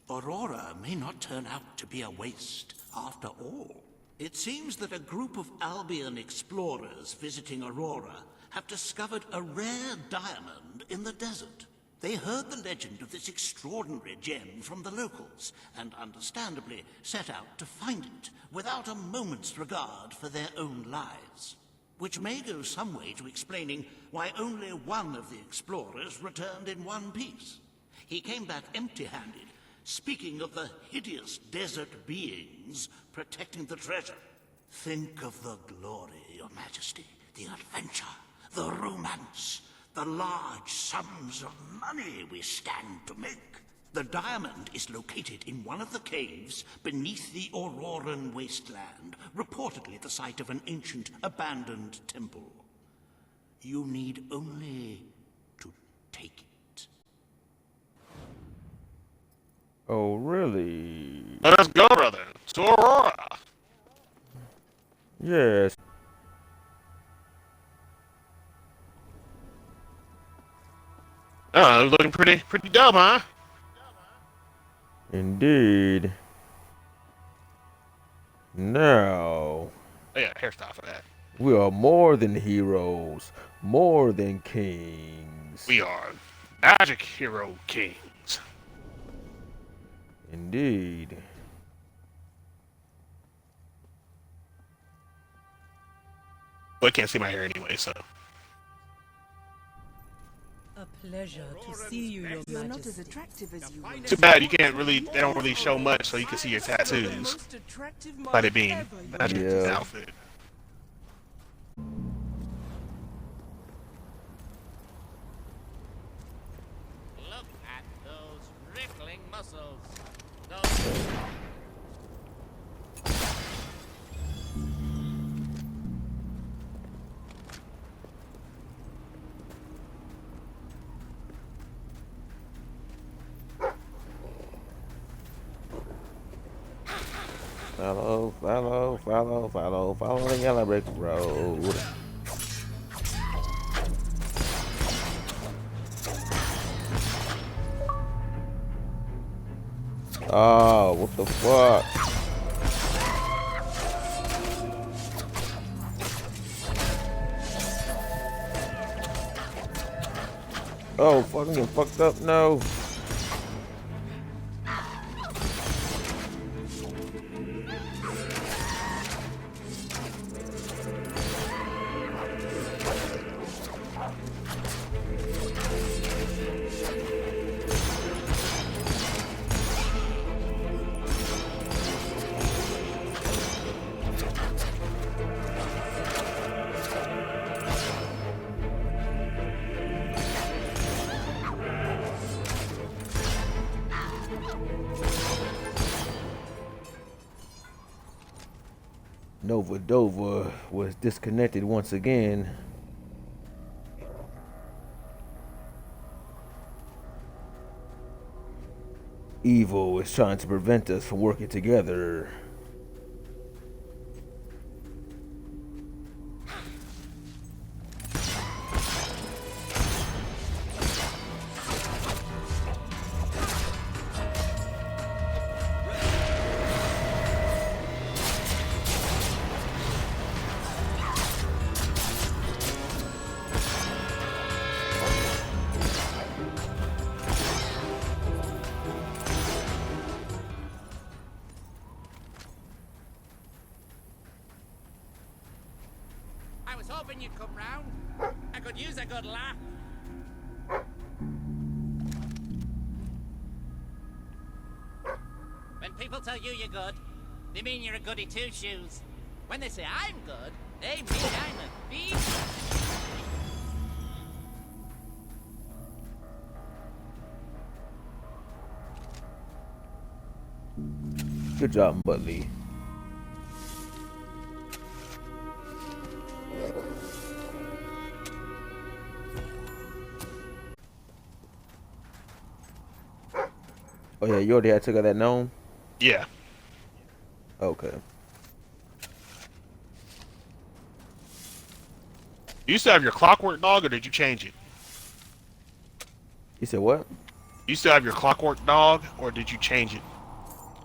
Aurora may not turn out to be a waste after all. It seems that a group of Albion explorers visiting Aurora have discovered a rare diamond in the desert. They heard the legend of this extraordinary gem from the locals, and understandably set out to find it, without a moment's regard for their own lives. Which may go some way to explaining why only one of the explorers returned in one piece. He came back empty-handed, speaking of the hideous desert beings protecting the treasure. Think of the glory, Your Majesty, the adventure, the romance, the large sums of money we stand to make. The diamond is located in one of the caves beneath the Auroran wasteland, reportedly the site of an ancient, abandoned temple. You need only to take it. Oh, really? Let us go, brother, to Aurora. Yes. Oh, looking pretty dope, huh? Indeed. Now, Oh yeah, hairstyle for that. we are more than heroes, more than kings. We are magic hero kings. Indeed. Well, I can't see my hair anyway, so. A pleasure to see you, Your Majesty. You're not as attractive as you were. Too bad you can't really, they don't really show much so you can see your tattoos. By it being magic outfit. Look at those rippling muscles. Those... Follow the yellow brick road. Oh, what the fuck? Oh, fuck, I'm getting fucked up. No. Nova Dova was disconnected once again. Evil is trying to prevent us from working together. I was hoping you'd come round. I could use a good laugh. When people tell you you're good, they mean you're a goody two-shoes. When they say I'm good, they mean I'm a thief. Good job, Butley. Oh yeah, you already had took out that gnome? Yeah. Okay. You used to have your clockwork dog, or did you change it? You said what? You used to have your clockwork dog, or did you change it?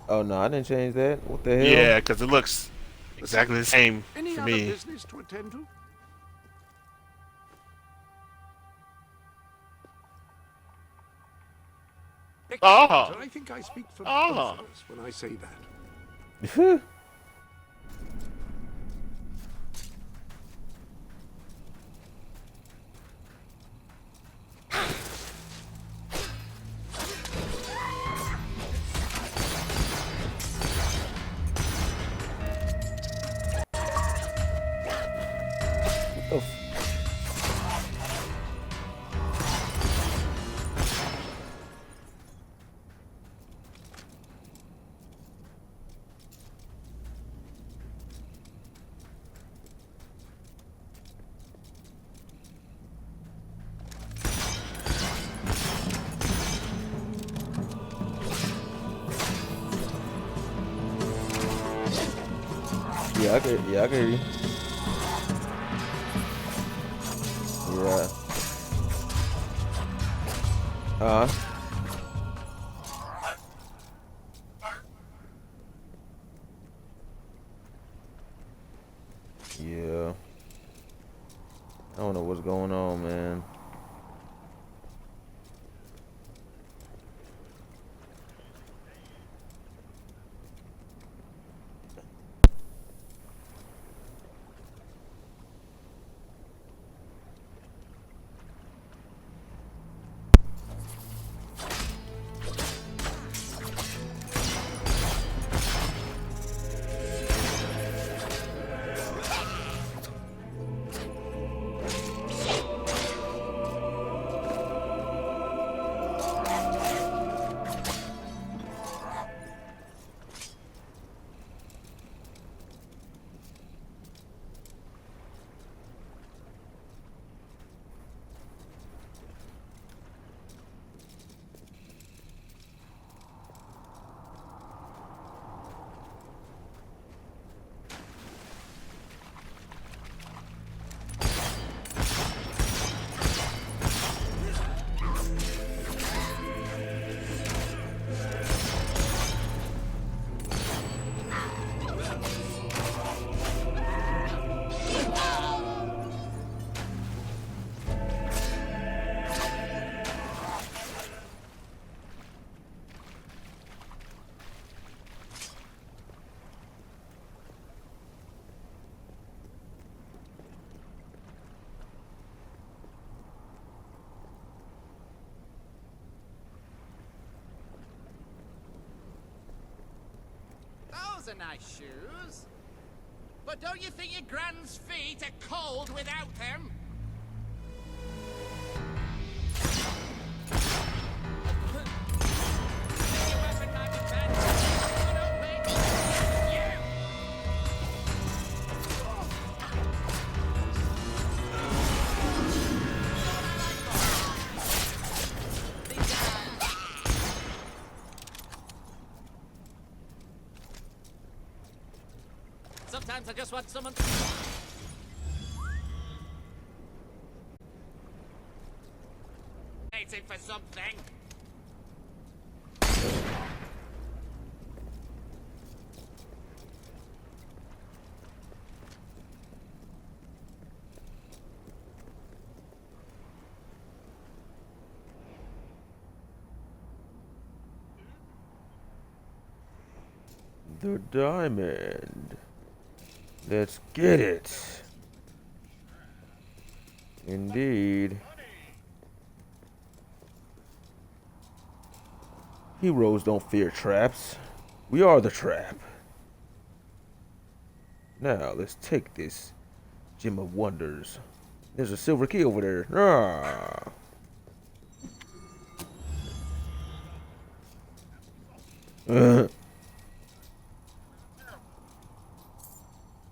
Oh no, I didn't change that. What the hell? Yeah, because it looks exactly the same Any for other me. business to attend to? Oh. I think I speak for Oh. both of us when I say that. Oh. Yeah, I can hear you. Yeah. Yeah. I don't know what's going on, man. are nice shoes. But don't you think your grand's feet are cold without them? Sometimes I just want someone to... waiting for something. The diamond. Let's get it. Indeed. Heroes don't fear traps. We are the trap. Now, let's take this Gem of Wonders. There's a silver key over there. Ah.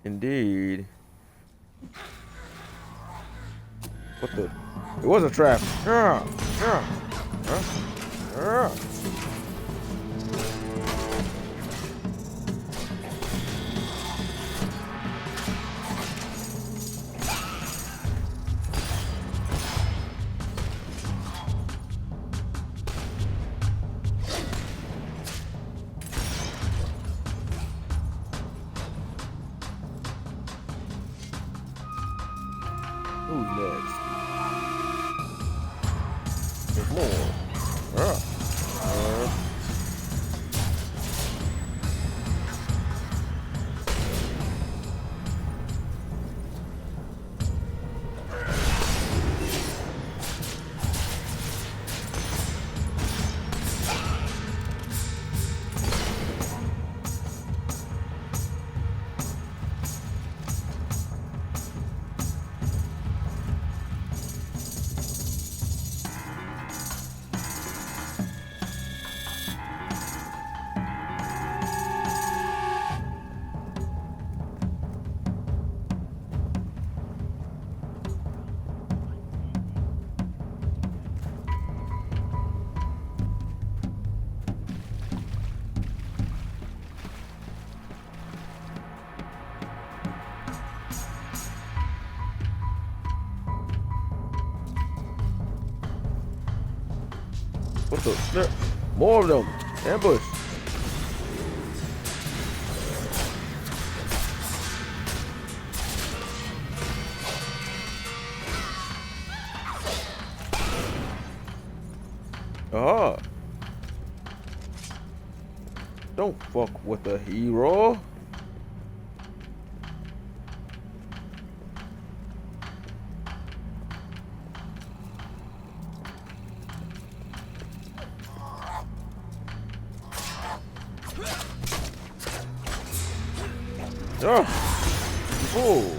Indeed. What the? It was a trap. Who's next? There's more. What the? There, more of them. Ambush. Ah. Don't fuck with the hero. Oh. Oh.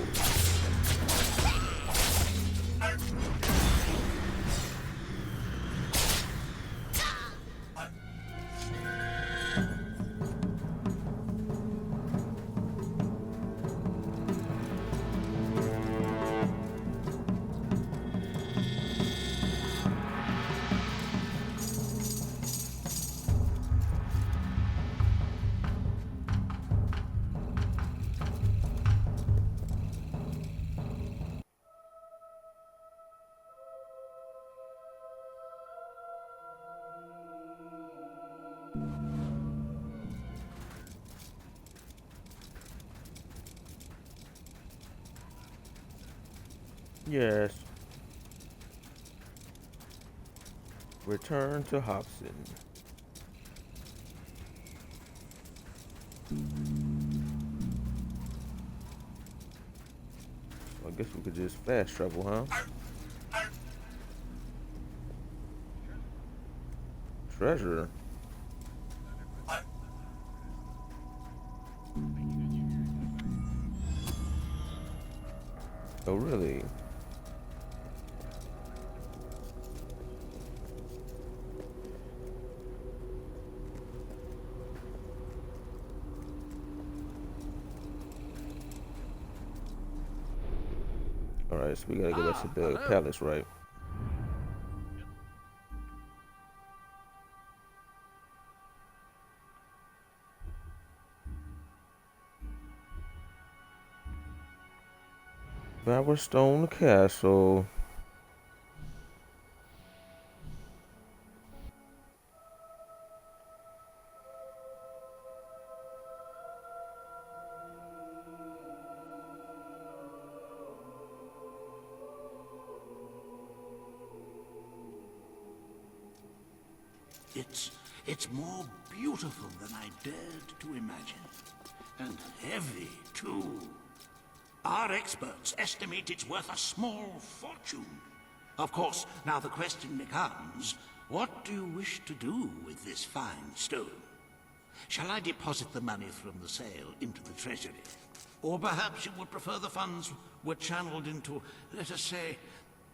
Yes. Return to Hobson. I guess we could just fast travel, huh? Treasure. really? Alright, so we gotta go back to the palace, right? Stone Castle. It's more beautiful than I dared to imagine. And heavy, too. Our experts estimate it's worth a small fortune. Of course, now the question becomes, what do you wish to do with this fine stone? Shall I deposit the money from the sale into the treasury? Or perhaps you would prefer the funds were channeled into, let us say,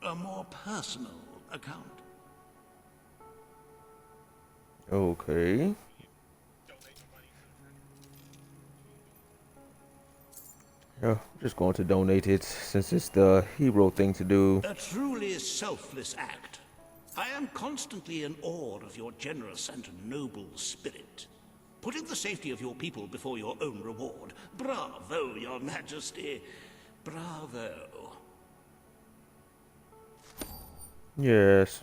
a more personal account? Okay. Yeah, just going to donate it since it's the hero thing to do. A truly selfless act. I am constantly in awe of your generous and noble spirit. Putting the safety of your people before your own reward. Bravo, Your Majesty. Bravo. Yes.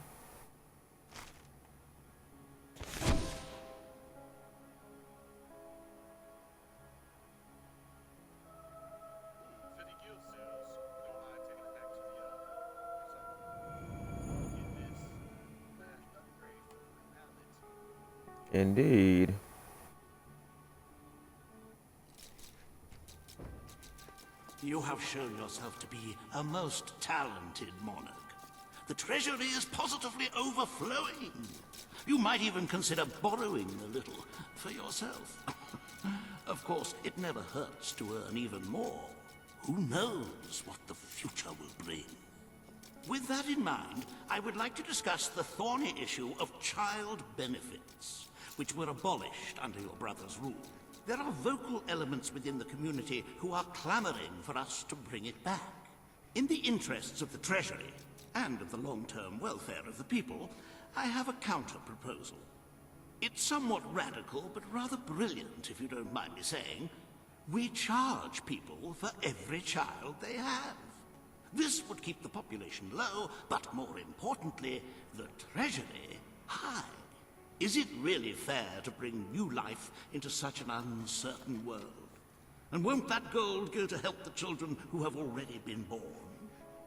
Indeed. You have shown yourself to be a most talented monarch. The treasury is positively overflowing. You might even consider borrowing a little for yourself. Of course, it never hurts to earn even more. Who knows what the future will bring? With that in mind, I would like to discuss the thorny issue of child benefits, which were abolished under your brother's rule. There are vocal elements within the community who are clamoring for us to bring it back. In the interests of the Treasury, and of the long-term welfare of the people, I have a counter-proposal. It's somewhat radical, but rather brilliant, if you don't mind me saying. We charge people for every child they have. This would keep the population low, but more importantly, the treasury high. Is it really fair to bring new life into such an uncertain world? And won't that gold go to help the children who have already been born?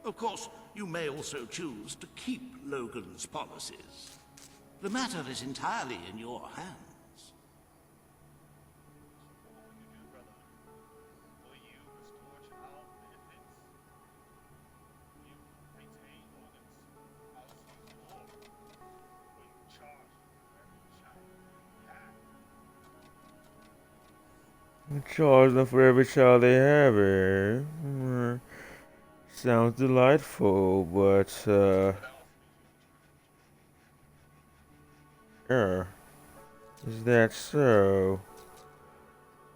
Of course, you may also choose to keep Logan's policies. The matter is entirely in your hands. Charge them for every child they have here. Sounds delightful, but is that so?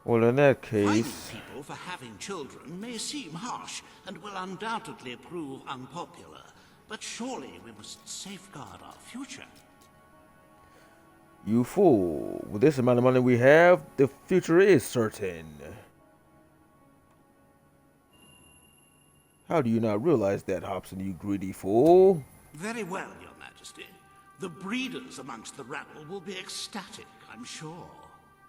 Well, in that case, Fining people for having children may seem harsh and will undoubtedly prove unpopular, but surely we must safeguard our future. you fool. With this amount of money we have, the future is certain. How do you not realize that, Hobson, you greedy fool? Very well, Your Majesty. The breeders amongst the rabble will be ecstatic, I'm sure.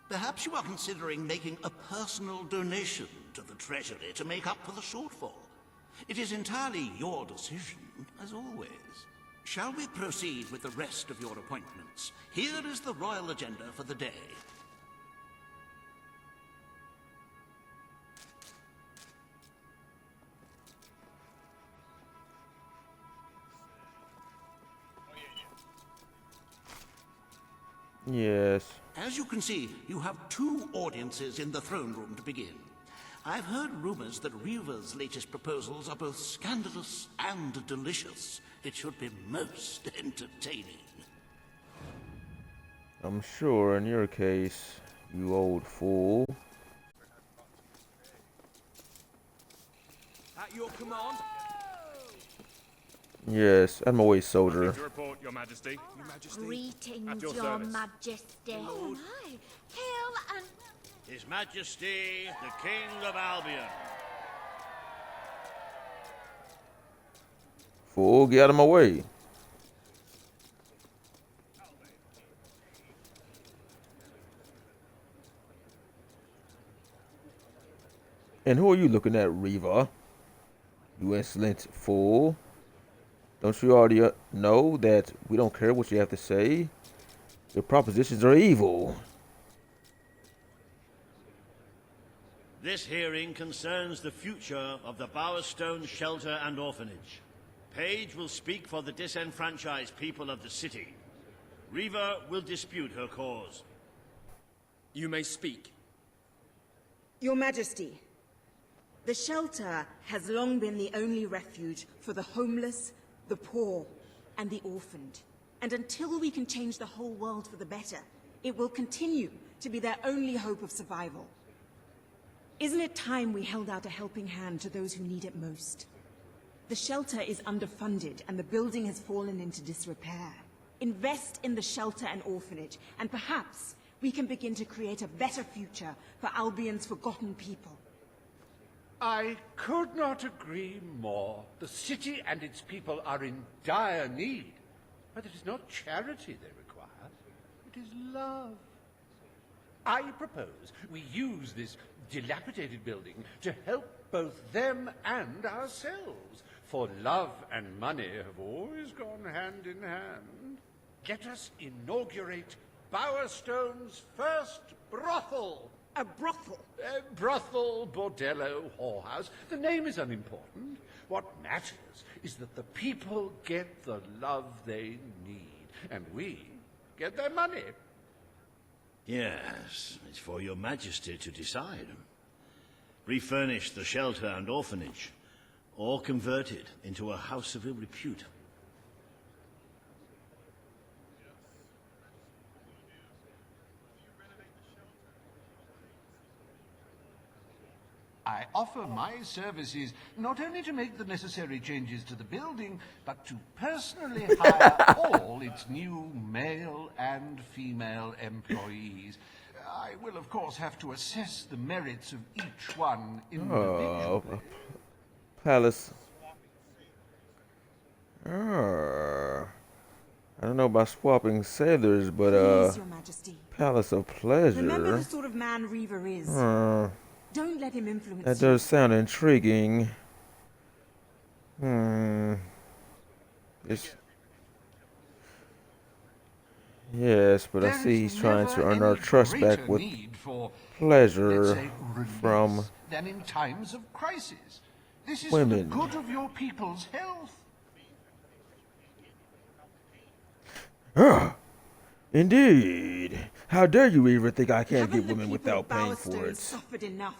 Perhaps you are considering making a personal donation to the Treasury to make up for the shortfall. It is entirely your decision, as always. Shall we proceed with the rest of your appointments? Here is the royal agenda for the day. Yes. As you can see, you have 2 audiences in the throne room to begin. I've heard rumors that Reaver's latest proposals are both scandalous and delicious. It should be most entertaining. I'm sure in your case, you old fool. At your command. Yes, I'm always soldier. To report, Your Majesty. Your Majesty. Greetings, At your your service. majesty. Oh my! Hail and... His Majesty, the King of Albion. Fool, get out of my way. And who are you looking at, Reva? You insolent fool. Don't you already know that we don't care what you have to say? Your propositions are evil. This hearing concerns the future of the Bowerstone Shelter and Orphanage. Page will speak for the disenfranchised people of the city. Reva will dispute her cause. You may speak. Your Majesty, the shelter has long been the only refuge for the homeless, the poor, and the orphaned. And until we can change the whole world for the better, it will continue to be their only hope of survival. Isn't it time we held out a helping hand to those who need it most? The shelter is underfunded and the building has fallen into disrepair. Invest in the shelter and orphanage, and perhaps we can begin to create a better future for Albion's forgotten people. I could not agree more. The city and its people are in dire need. But it is not charity they require. It is love. I propose we use this dilapidated building to help both them and ourselves. For love and money have always gone hand in hand. Let us inaugurate Bowerstone's first brothel. A brothel? Brothel, bordello, whorehouse. The name is unimportant. What matters is that the people get the love they need, and we get their money. Yes, it's for your majesty to decide. Refurnish the shelter and orphanage, or convert it into a house of ill repute. I offer my services not only to make the necessary changes to the building, but to personally hire all its new male and female employees. I will, of course, have to assess the merits of each one individually. Palace. I don't know about swapping sailors, but Please, Your Majesty. Palace of Pleasure. Remember the sort of man Reaver is. Don't let him influence That you. does sound intriguing. Yes, but I see he's trying to earn our trust back with pleasure from than in times of crisis. This is women. for the good of your people's health. Indeed. How dare you even think I can't get women without paying for Bowerstone it? suffered enough.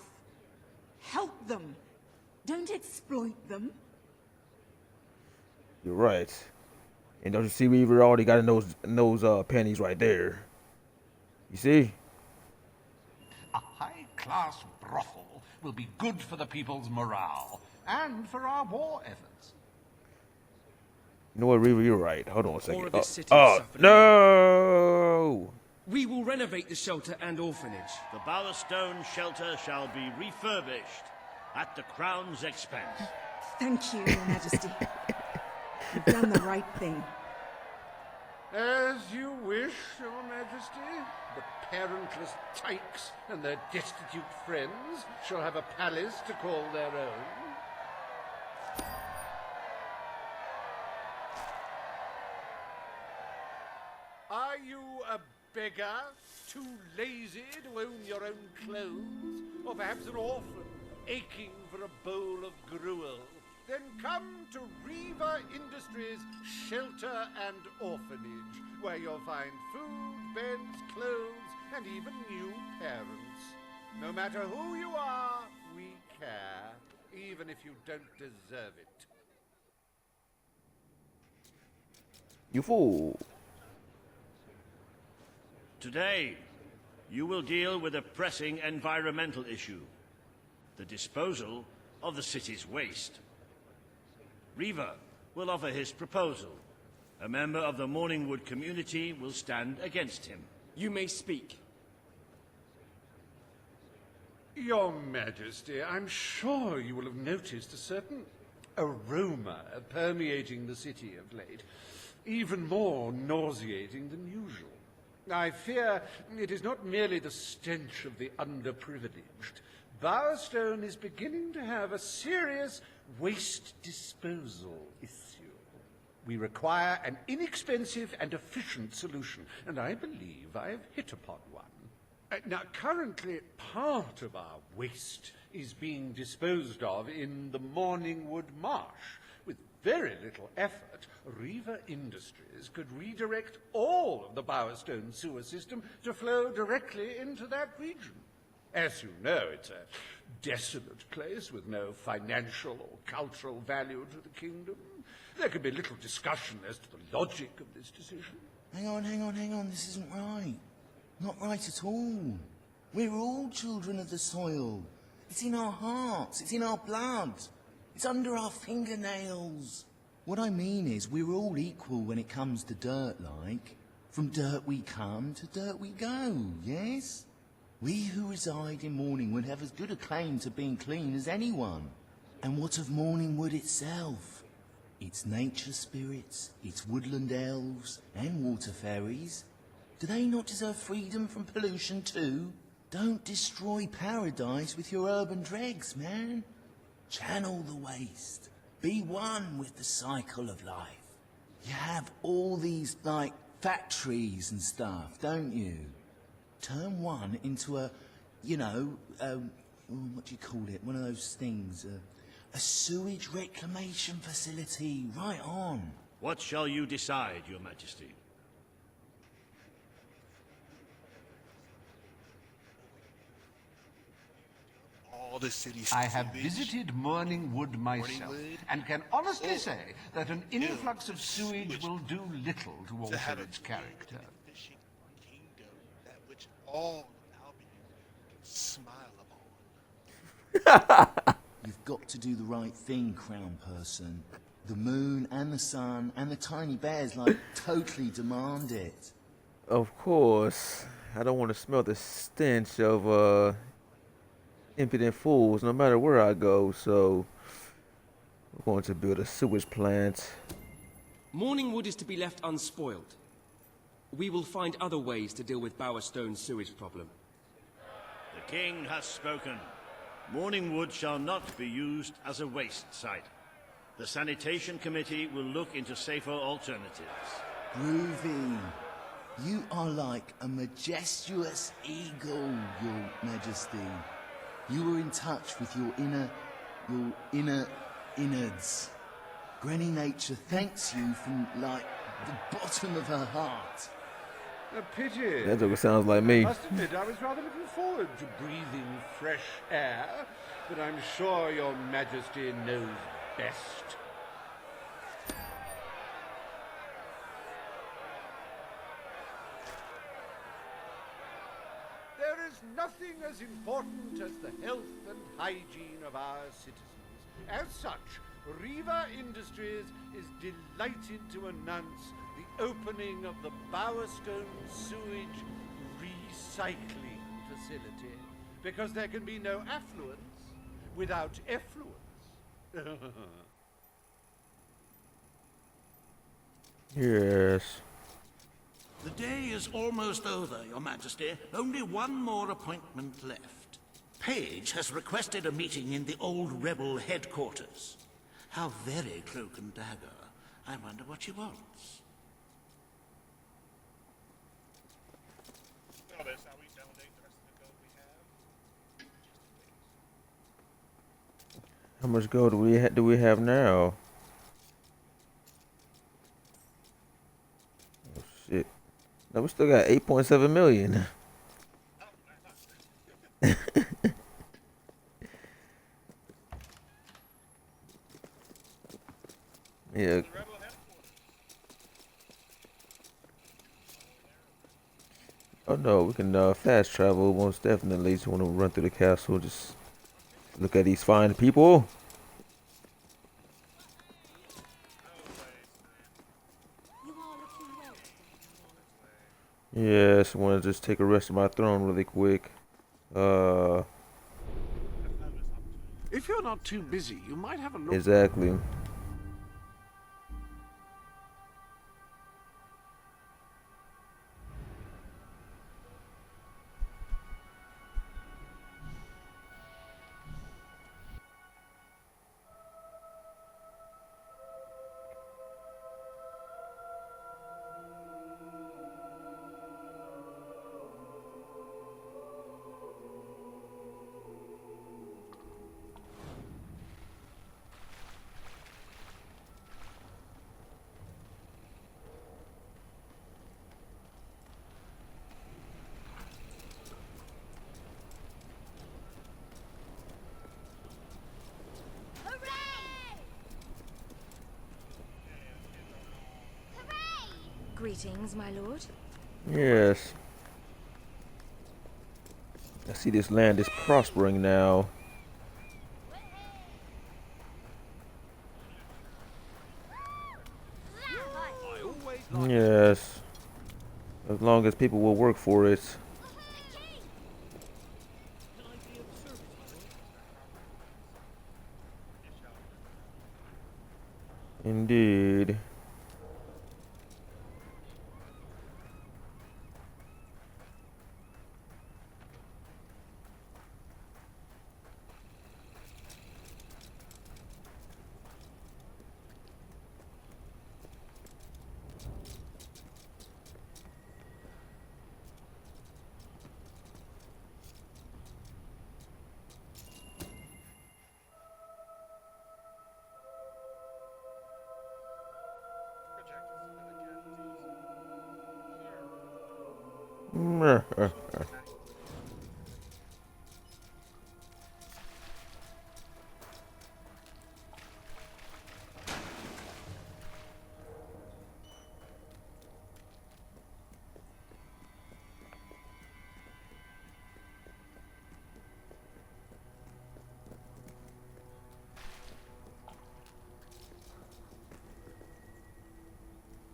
Help them. Don't exploit them. You're right. And don't you see, Weaver already got those panties right there. You see? A high-class brothel will be good for the people's morale and for our war efforts. You know what, Reaver, you're right. Hold on a second. More of this city Oh, suffered. no! We will renovate the shelter and orphanage. The Bowerstone Shelter shall be refurbished at the Crown's expense. Thank you, Your Majesty. You've done the right thing. As you wish, Your Majesty. The parentless tykes and their destitute friends shall have a palace to call their own. Are you a beggar, too lazy to own your own clothes? Or perhaps an orphan, aching for a bowl of gruel? Then come to Reva Industries Shelter and Orphanage, where you'll find food, beds, clothes, and even new parents. No matter who you are, we care, even if you don't deserve it. You fool. Today, you will deal with a pressing environmental issue. The disposal of the city's waste. Reaver will offer his proposal. A member of the Morningwood community will stand against him. You may speak. Your Majesty, I'm sure you will have noticed a certain aroma permeating the city of late, even more nauseating than usual. I fear it is not merely the stench of the underprivileged. Bowerstone is beginning to have a serious waste disposal issue. We require an inexpensive and efficient solution, and I believe I have hit upon one. Now, currently, part of our waste is being disposed of in the Morningwood Marsh. With very little effort, Reaver Industries could redirect all of the Bowerstone sewer system to flow directly into that region. As you know, it's a desolate place with no financial or cultural value to the kingdom. There could be little discussion as to the logic of this decision. Hang on. This isn't right. Not right at all. We're all children of the soil. It's in our hearts. It's in our blood. It's under our fingernails. What I mean is, we're all equal when it comes to dirt, like. From dirt we come to dirt we go, yes? We who reside in Morningwood have as good a claim to being clean as anyone. And what of Morningwood itself? Its nature spirits, its woodland elves, and water fairies. Do they not deserve freedom from pollution too? Don't destroy paradise with your urban dregs, man. Channel the waste. Be one with the cycle of life. You have all these, like, factories and stuff, don't you? Turn one into a, what do you call it? One of those things, a sewage reclamation facility. Right on. What shall you decide, Your Majesty? All the city I have visited Morningwood myself, and can honestly say that an influx of sewage will do little to alter its character. That which all of Albion can smile upon. You've got to do the right thing, Crown Person. The moon and the sun and the tiny bears, totally demand it. Of course. I don't want to smell the stench of, impudent fools no matter where I go, so we're going to build a sewage plant. Morningwood is to be left unspoiled. We will find other ways to deal with Bowerstone's sewage problem. The king has spoken. Morningwood shall not be used as a waste site. The sanitation committee will look into safer alternatives. Groovy. You are like a majestuous eagle, Your Majesty. You were in touch with your inner innards. Granny Nature thanks you from, the bottom of her heart. A pity. That joke sounds like me. I must admit, I was rather looking forward to breathing fresh air, but I'm sure Your Majesty knows best. There is nothing as important as the health and hygiene of our citizens. As such, Reaver Industries is delighted to announce the opening of the Bowerstone Sewage Recycling Facility, because there can be no affluence without effluence. Yes. The day is almost over, Your Majesty. Only one more appointment left. Page has requested a meeting in the old rebel headquarters. How very cloak and dagger. I wonder what she wants. How much gold do we have now? Oh shit! No, we still got 8.7 million. Oh no, we can fast travel most definitely. Just want to run through the castle, just look at these fine people. Yes, I want to just take a rest of my throne really quick. If you're not too busy, you might have a look. Exactly. Greetings, my lord. Yes. I see this land is prospering now. Yes. As long as people will work for it. Indeed.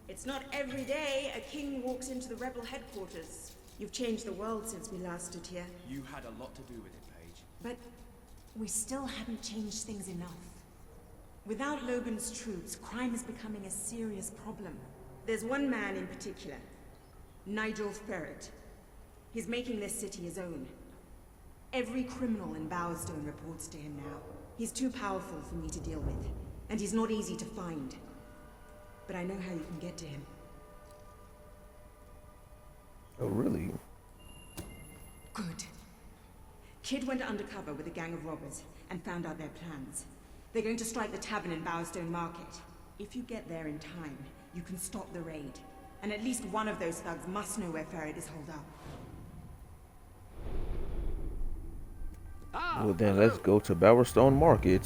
It's not every day a king walks into the rebel headquarters. You've changed the world since we last stood here. You had a lot to do with it, Paige. But we still haven't changed things enough. Without Logan's troops, crime is becoming a serious problem. There's one man in particular, Nigel Ferret. He's making this city his own. Every criminal in Bowerstone reports to him now. He's too powerful for me to deal with, and he's not easy to find. But I know how you can get to him. Oh, really? Good. Kid went undercover with a gang of robbers and found out their plans. They're going to strike the tavern in Bowerstone Market. If you get there in time, you can stop the raid. And at least one of those thugs must know where Ferret is holed up. Well then, let's go to Bowerstone Market.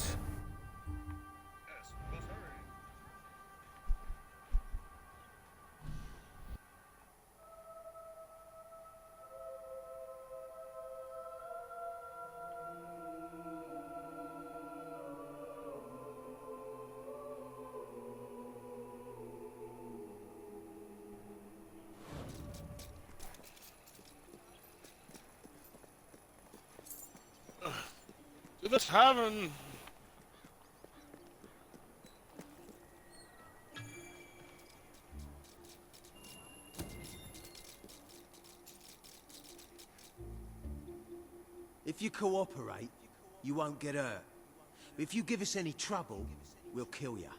To the tavern. If you cooperate, you won't get hurt. But if you give us any trouble, we'll kill you.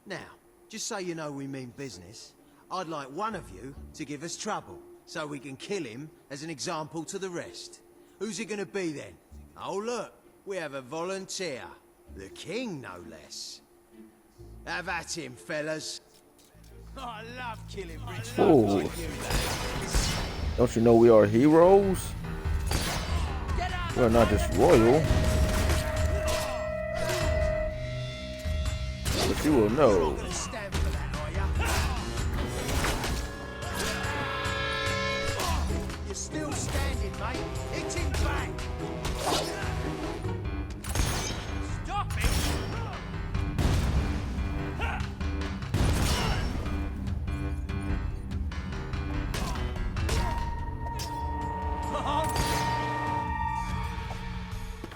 Now, just so you know we mean business, I'd like one of you to give us trouble, so we can kill him as an example to the rest. Who's it gonna be then? Oh look, we have a volunteer. The king, no less. Have at him, fellas. I love killing rich Oh. like you, lad. Don't you know we are heroes? We are not just royal. But you will know. mate. Hit him back. Stop it!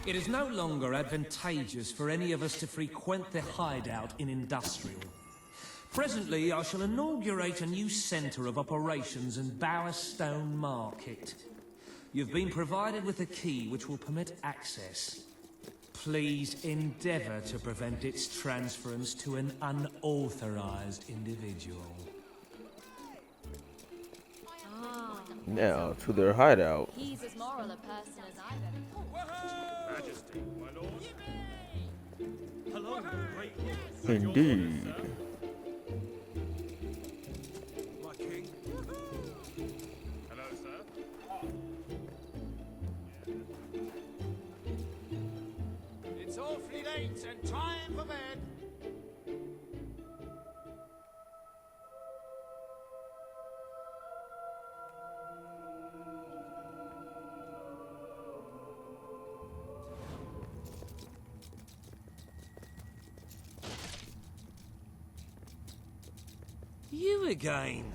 It is no longer advantageous for any of us to frequent the hideout in Industrial. Presently, I shall inaugurate a new centre of operations in Bowerstone Market. You've been provided with a key which will permit access. Please endeavour to prevent its transference to an unauthorised individual. Now, to their hideout. He's as moral a person as I've ever Majesty, my lord. Hello, great Indeed. my king. Hello, sir. It's awfully late and time for bed. You again.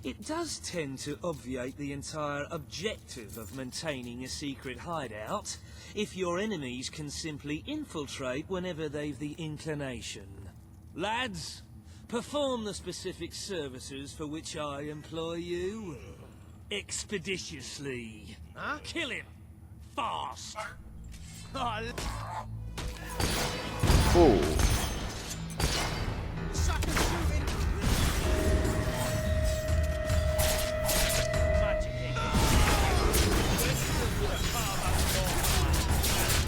It does tend to obviate the entire objective of maintaining a secret hideout if your enemies can simply infiltrate whenever they've the inclination. Lads, perform the specific services for which I employ you expeditiously. Huh? Kill him fast. Cool. Sucker shooting.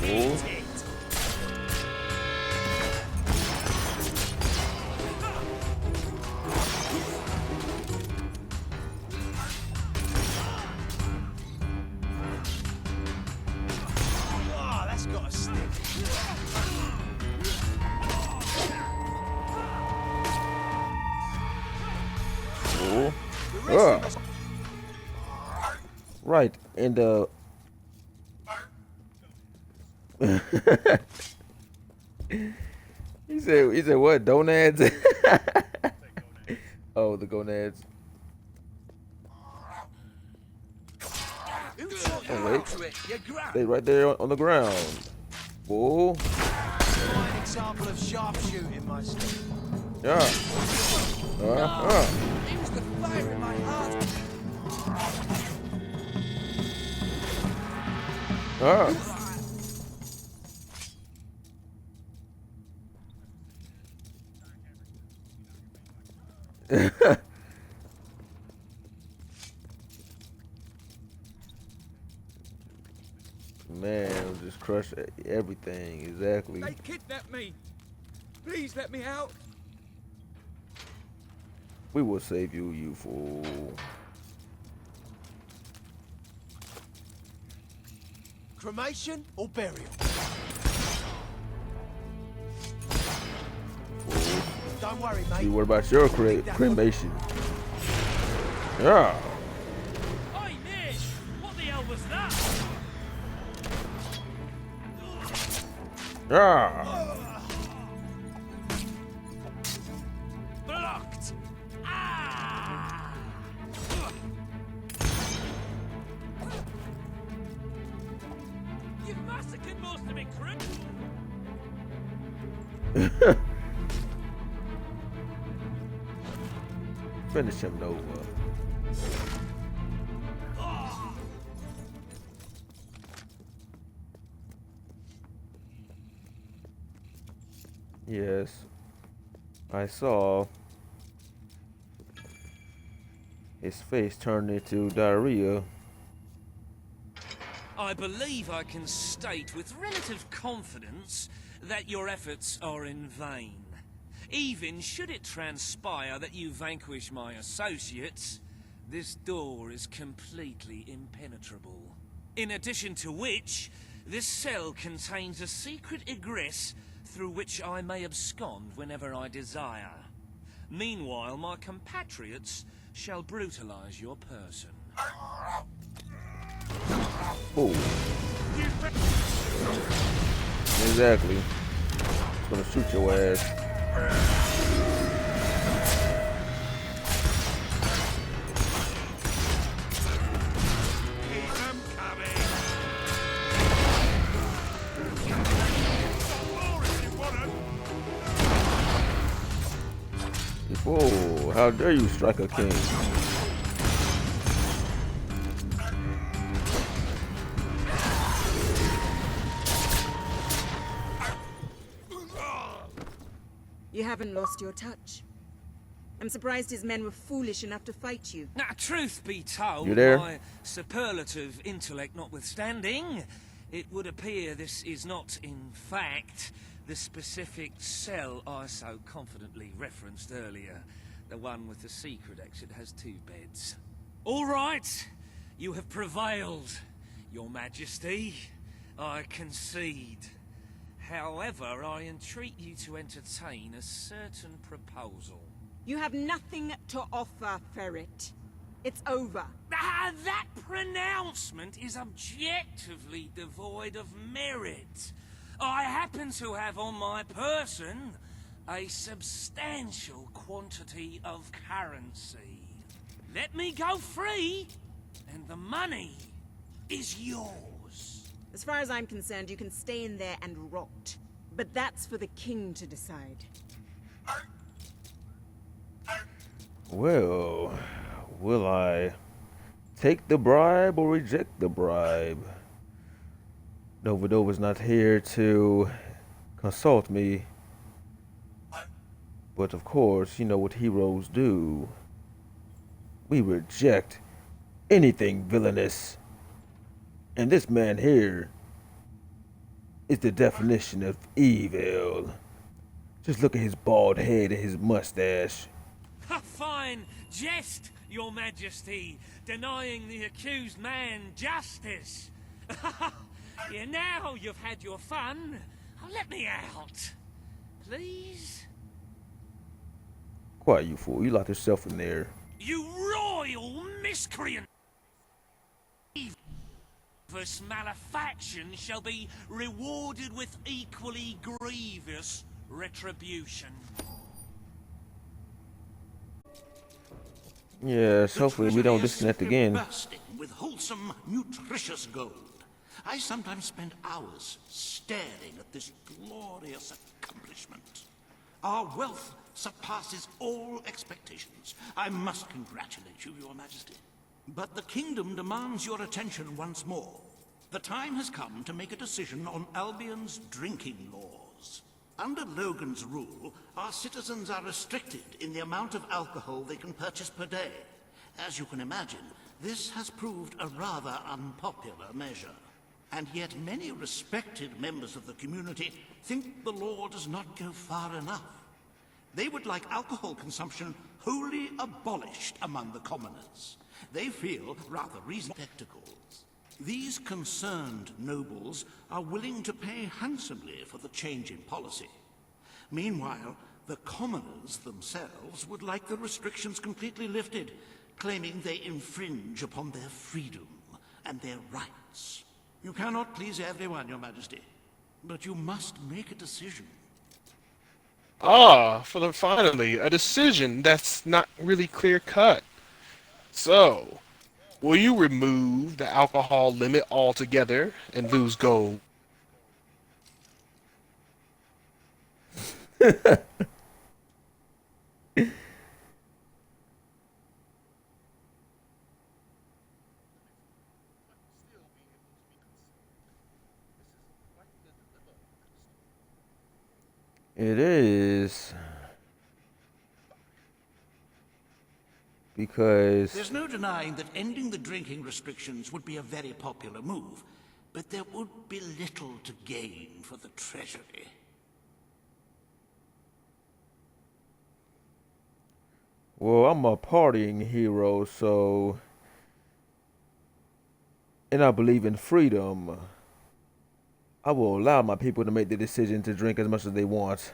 Cool. Oh, that's got a stick. Cool. Right, and he said what? Donads? Oh, the gonads. Oh wait, stay right there on the ground. Whoa. Fine example of sharpshooting, my son. Yeah. He was the fire in my heart. Man, just crush everything. Exactly. They kidnapped me. Please let me out. We will save you, you fool. Cremation or burial? Don't worry, mate. See, what about your cremation? Yeah. Oi, Nick! What the hell was that? Yeah. Blocked! Ah! You've massacred most of me, crew! Finish him, Nova. Yes, I saw his face turned into diarrhea. I believe I can state with relative confidence that your efforts are in vain. Even should it transpire that you vanquish my associates, this door is completely impenetrable. In addition to which, this cell contains a secret egress through which I may abscond whenever I desire. Meanwhile, my compatriots shall brutalize your person. Oh. Exactly. It's gonna shoot your ass. Whoa, how dare you strike a king? You haven't lost your touch. I'm surprised his men were foolish enough to fight you. Now, truth be told, You there? my superlative intellect notwithstanding, it would appear this is not, in fact, the specific cell I so confidently referenced earlier. The one with the secret exit has 2 beds. All right, you have prevailed, Your Majesty. I concede. However, I entreat you to entertain a certain proposal. You have nothing to offer, Ferret. It's over. Ah, that pronouncement is objectively devoid of merit. I happen to have on my person a substantial quantity of currency. Let me go free, and the money is yours. As far as I'm concerned, you can stay in there and rot. But that's for the king to decide. Well, will I take the bribe or reject the bribe? Novadova's not here to consult me. But of course, you know what heroes do. We reject anything villainous. And this man here is the definition of evil. Just look at his bald head and his mustache. A fine jest, Your Majesty, denying the accused man justice. Yeah, now you've had your fun. Let me out, please. Quiet, you fool. You locked yourself in there. You royal miscreant! Grievous malefaction shall be rewarded with equally grievous retribution. Yes, hopefully we don't disconnect again. Bursting with wholesome, nutritious gold. I sometimes spend hours staring at this glorious accomplishment. Our wealth surpasses all expectations. I must congratulate you, Your Majesty. But the kingdom demands your attention once more. The time has come to make a decision on Albion's drinking laws. Under Logan's rule, our citizens are restricted in the amount of alcohol they can purchase per day. As you can imagine, this has proved a rather unpopular measure. And yet many respected members of the community think the law does not go far enough. They would like alcohol consumption wholly abolished among the commoners. They feel rather reasonable spectacles. These concerned nobles are willing to pay handsomely for the change in policy. Meanwhile, the commoners themselves would like the restrictions completely lifted, claiming they infringe upon their freedom and their rights. You cannot please everyone, Your Majesty, but you must make a decision. Ah, finally, a decision that's not really clear-cut. So, will you remove the alcohol limit altogether and lose gold? It is. Because There's no denying that ending the drinking restrictions would be a very popular move, but there would be little to gain for the Treasury. well, I'm a partying hero, so and I believe in freedom. I will allow my people to make the decision to drink as much as they want.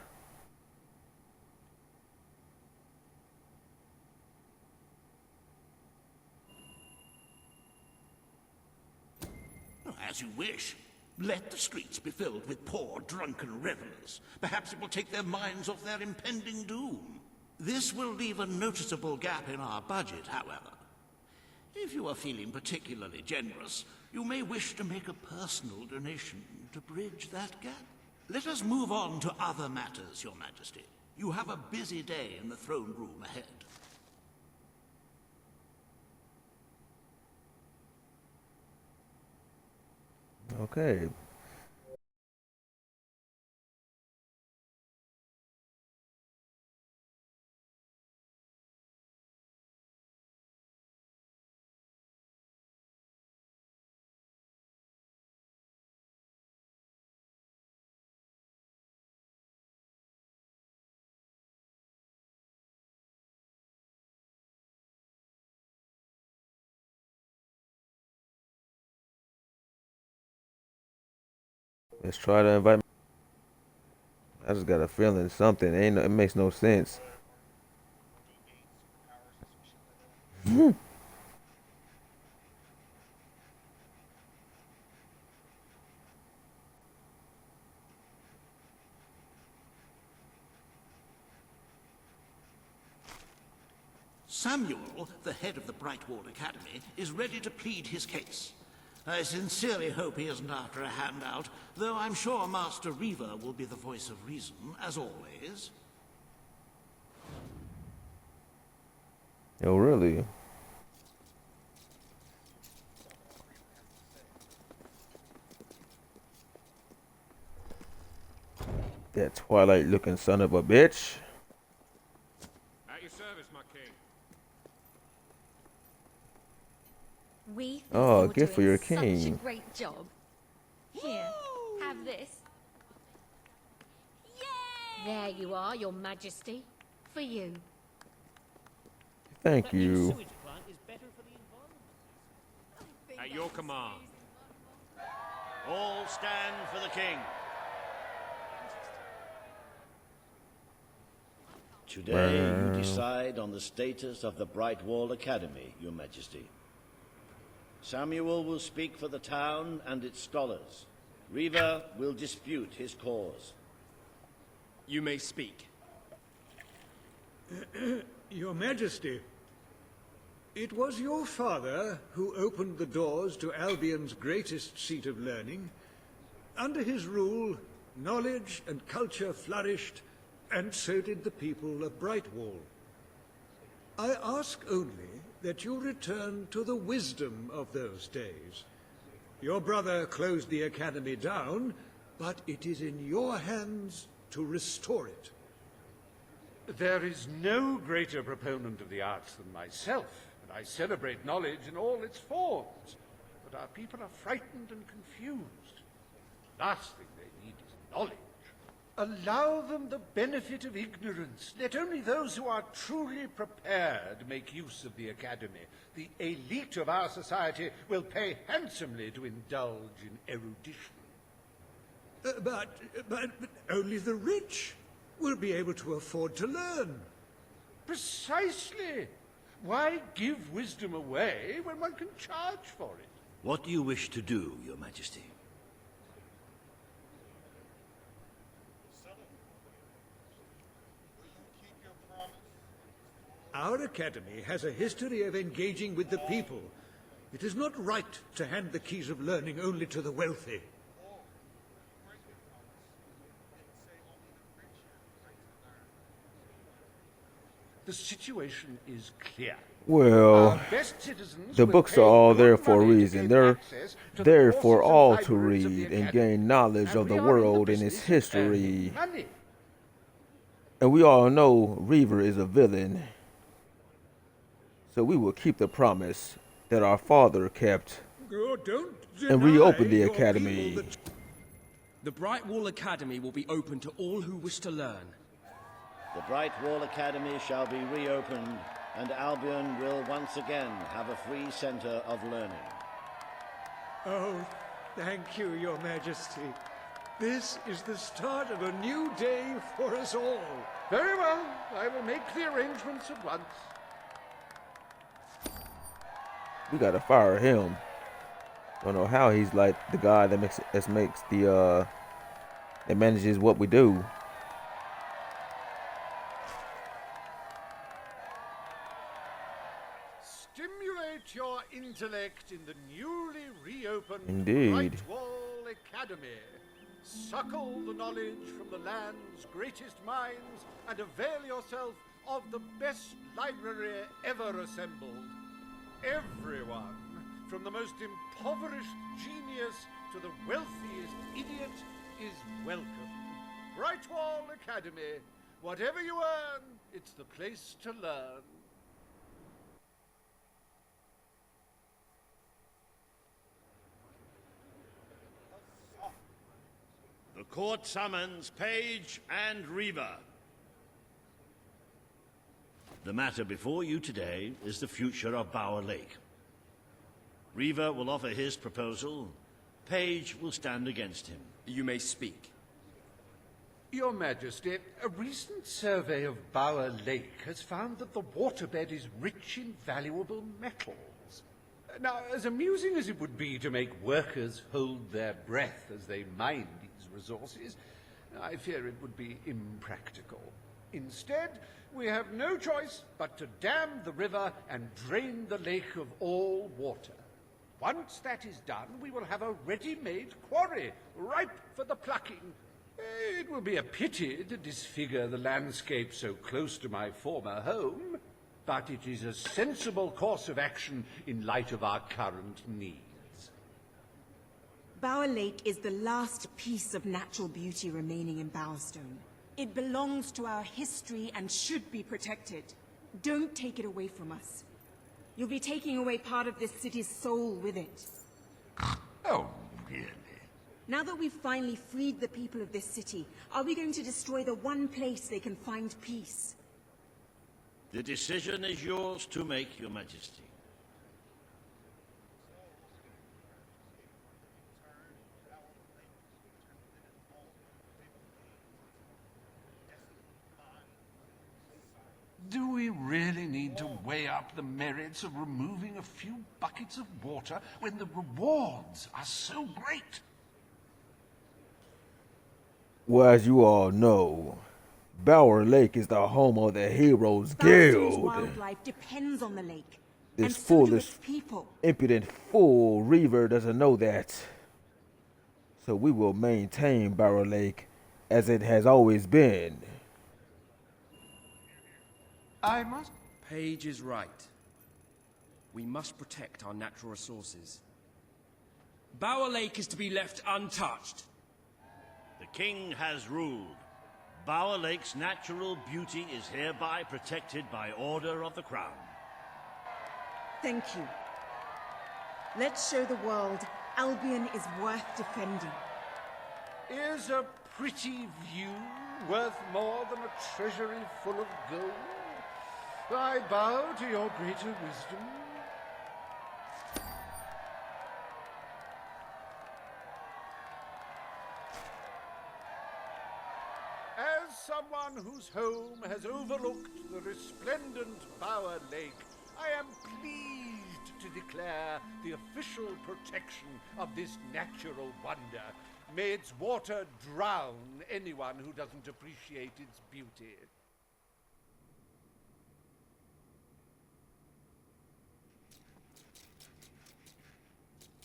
as you wish. Let the streets be filled with poor, drunken revelers. Perhaps it will take their minds off their impending doom. This will leave a noticeable gap in our budget, however. If you are feeling particularly generous, you may wish to make a personal donation to bridge that gap. Let us move on to other matters, Your Majesty. You have a busy day in the throne room ahead. Okay. Let's try to invite. I just got a feeling something ain't. It makes no sense. Samuel, the head of the Brightwall Academy, is ready to plead his case. I sincerely hope he isn't after a handout, though I'm sure Master Reaver will be the voice of reason, as always. Oh, really? That Twilight-looking son of a bitch. At your service, my king. We think Oh, you're gift for doing your such a king. great job. Here, have this. There you are, Your Majesty. For you. Thank you. At your command. All stand for the king. Today you decide on the status of the Brightwall Academy, Your Majesty. Samuel will speak for the town and its scholars. Reaver will dispute his cause. You may speak. Your Majesty, it was your father who opened the doors to Albion's greatest seat of learning. Under his rule, knowledge and culture flourished, and so did the people of Brightwall. I ask only that you return to the wisdom of those days. Your brother closed the academy down, but it is in your hands to restore it. There is no greater proponent of the arts than myself, and I celebrate knowledge in all its forms. But our people are frightened and confused. The last thing they need is knowledge. Allow them the benefit of ignorance. Let only those who are truly prepared make use of the academy. The elite of our society will pay handsomely to indulge in erudition. But only the rich will be able to afford to learn. Precisely. Why give wisdom away when one can charge for it? What do you wish to do, Your Majesty? Our academy has a history of engaging with the people. It is not right to hand the keys of learning only to the wealthy. The situation is clear. Well, Our best citizens the will books pay are all good there for a money to reason. gain They're access to the there for courses and all to libraries of the read and academy. gain knowledge And of the we are in the world and its business of earning history. money. And we all know Reaver is a villain. So we will keep the promise that our father kept Don't and reopen deny the your academy. people the The Brightwall Academy will be open to all who wish to learn. The Brightwall Academy shall be reopened, and Albion will once again have a free center of learning. Oh, thank you, Your Majesty. This is the start of a new day for us all. Very well. I will make the arrangements at once. We gotta fire him. Don't know how he's like the guy that makes that manages what we do. Stimulate your intellect in the newly reopened Indeed. Brightwall Academy. Suckle the knowledge from the land's greatest minds and avail yourself of the best library ever assembled. Everyone, from the most impoverished genius to the wealthiest idiot, is welcome. Brightwall Academy. Whatever you earn, it's the place to learn. The court summons Page and Reaver. The matter before you today is the future of Bower Lake. Reaver will offer his proposal. Page will stand against him. You may speak. Your Majesty, a recent survey of Bower Lake has found that the waterbed is rich in valuable metals. Now, as amusing as it would be to make workers hold their breath as they mine these resources, I fear it would be impractical. Instead, we have no choice but to dam the river and drain the lake of all water. Once that is done, we will have a ready-made quarry, ripe for the plucking. It will be a pity to disfigure the landscape so close to my former home, but it is a sensible course of action in light of our current needs. Bower Lake is the last piece of natural beauty remaining in Bowerstone. It belongs to our history and should be protected. Don't take it away from us. You'll be taking away part of this city's soul with it. Oh, really? Now that we've finally freed the people of this city, are we going to destroy the one place they can find peace? The decision is yours to make, Your Majesty. Do we really need to weigh up the merits of removing a few buckets of water when the rewards are so great? Well, as you all know, Bower Lake is the home of the Heroes Bowerstone's Guild. wildlife depends on the lake. This and so do foolish, its people. impudent fool Reaver doesn't know that. So we will maintain Bower Lake as it has always been. I must... Page is right. We must protect our natural resources. Bower Lake is to be left untouched. The King has ruled. Bower Lake's natural beauty is hereby protected by order of the Crown. Thank you. Let's show the world Albion is worth defending. Is a pretty view worth more than a treasury full of gold? I bow to your greater wisdom. As someone whose home has overlooked the resplendent Bower Lake, I am pleased to declare the official protection of this natural wonder. May its water drown anyone who doesn't appreciate its beauty.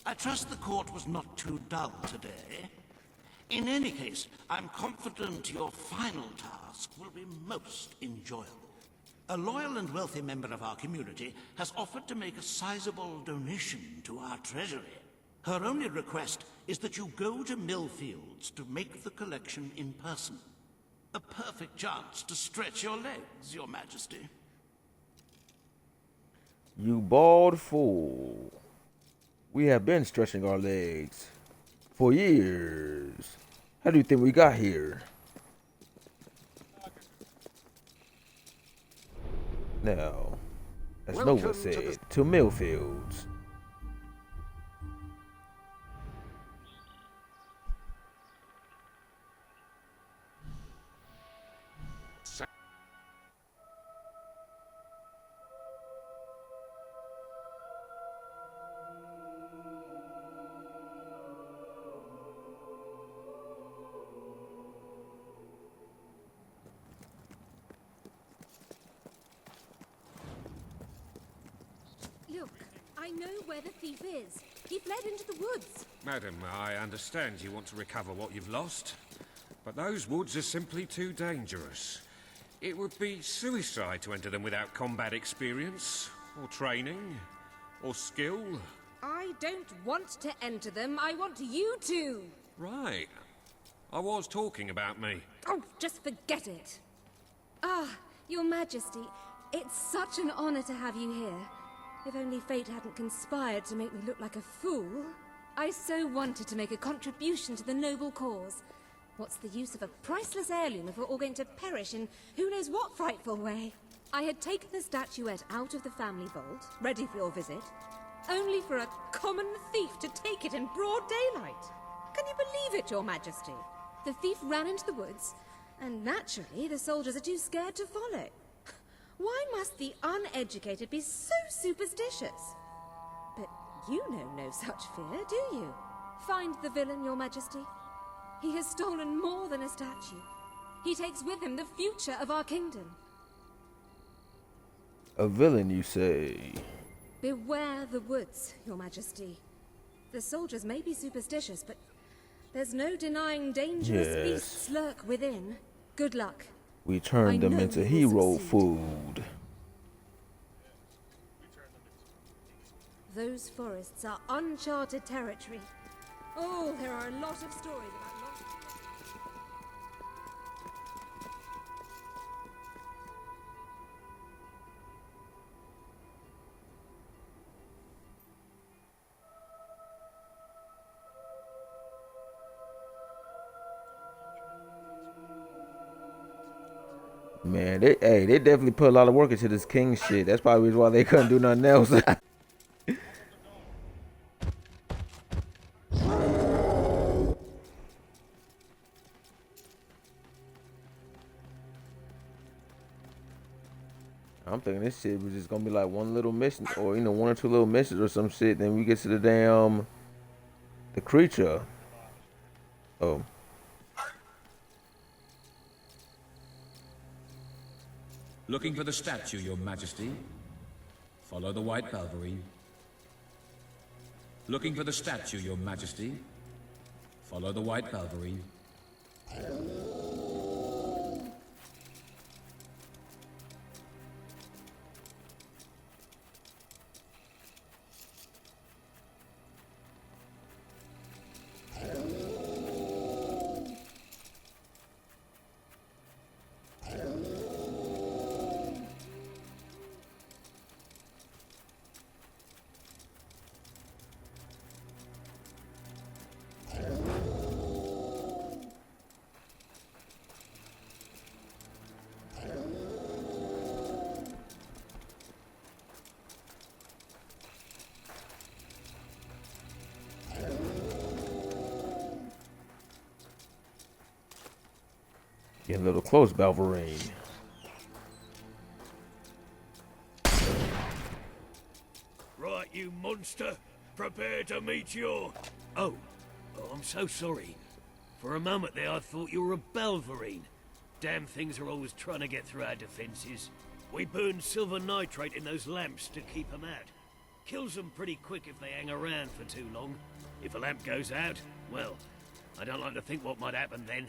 I trust the court was not too dull today. In any case, I'm confident your final task will be most enjoyable. A loyal and wealthy member of our community has offered to make a sizable donation to our treasury. Her only request is that you go to Millfields to make the collection in person. A perfect chance to stretch your legs, Your Majesty. You bald fool. We have been stretching our legs for years. How do you think we got here? Now, as Nova said, to Millfields. Look, I know where the thief is. He fled into the woods. Madam, I understand you want to recover what you've lost, but those woods are simply too dangerous. It would be suicide to enter them without combat experience, or training, or skill. I don't want to enter them. I want you to. Right. I was talking about me. Oh, just forget it. Ah, Your Majesty, it's such an honor to have you here. If only fate hadn't conspired to make me look like a fool. I so wanted to make a contribution to the noble cause. What's the use of a priceless heirloom if we're all going to perish in who knows what frightful way? I had taken the statuette out of the family vault, ready for your visit, only for a common thief to take it in broad daylight. Can you believe it, Your Majesty? The thief ran into the woods, and naturally the soldiers are too scared to follow. Why must the uneducated be so superstitious? But you know no such fear, do you? Find the villain, Your Majesty. He has stolen more than a statue. He takes with him the future of our kingdom. A villain, you say? Beware the woods, Your Majesty. The soldiers may be superstitious, but there's no denying dangerous beasts lurk within. Good luck. We turned them into hero food. Those forests are uncharted territory. Oh, there are a lot of stories about lost... Man, they definitely put a lot of work into this king shit. That's probably why they couldn't do nothing else. I'm thinking this shit was just gonna be like one little mission, or one or two little missions or some shit. Then we get to the creature. Oh. Looking for the statue, Your Majesty. Follow the white Balverine. Looking for the statue, Your Majesty. Follow the white Balverine. Get a little close, Balverine. Right, you monster. Prepare to meet your... Oh, I'm so sorry. For a moment there, I thought you were a Balverine. Damn things are always trying to get through our defenses. We burn silver nitrate in those lamps to keep them out. Kills them pretty quick if they hang around for too long. If a lamp goes out, well, I don't like to think what might happen then.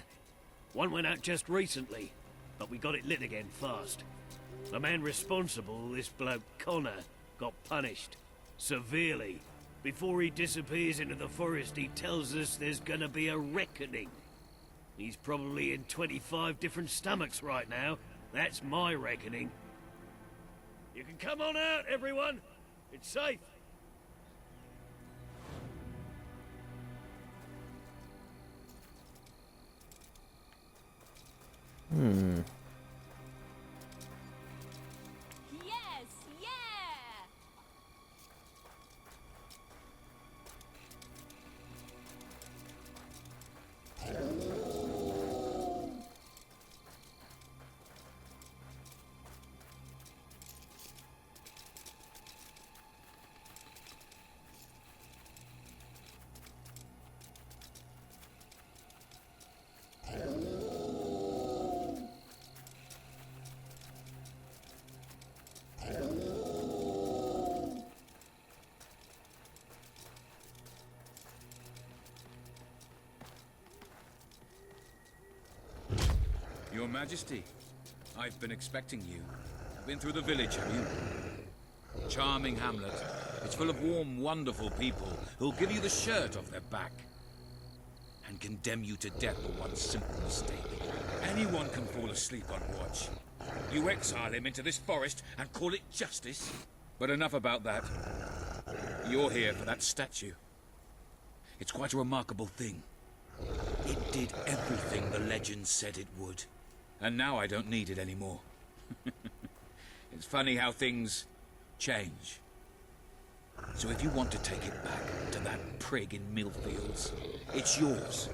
One went out just recently, but we got it lit again fast. The man responsible, this bloke Connor, got punished. Severely. Before he disappears into the forest, he tells us there's gonna be a reckoning. He's probably in 25 different stomachs right now. That's my reckoning. You can come on out, everyone. It's safe. Yes, yeah! Majesty, I've been expecting you. Been through the village, have you? Charming hamlet. It's full of warm, wonderful people who'll give you the shirt off their back and condemn you to death for one simple mistake. Anyone can fall asleep on watch. You exile him into this forest and call it justice? But enough about that. You're here for that statue. It's quite a remarkable thing. It did everything the legend said it would. And now I don't need it anymore. It's funny how things change. So if you want to take it back to that prig in Millfields, it's yours.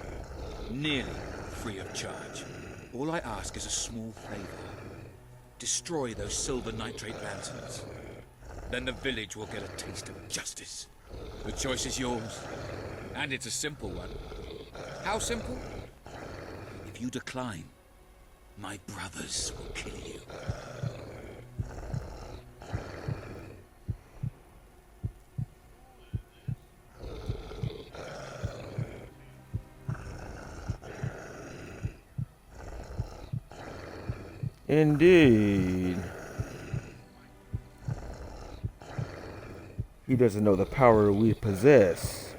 Nearly free of charge. All I ask is a small favor. Destroy those silver nitrate lanterns. Then the village will get a taste of justice. The choice is yours. And it's a simple one. How simple? If you decline, my brothers will kill you. Indeed. He doesn't know the power we possess.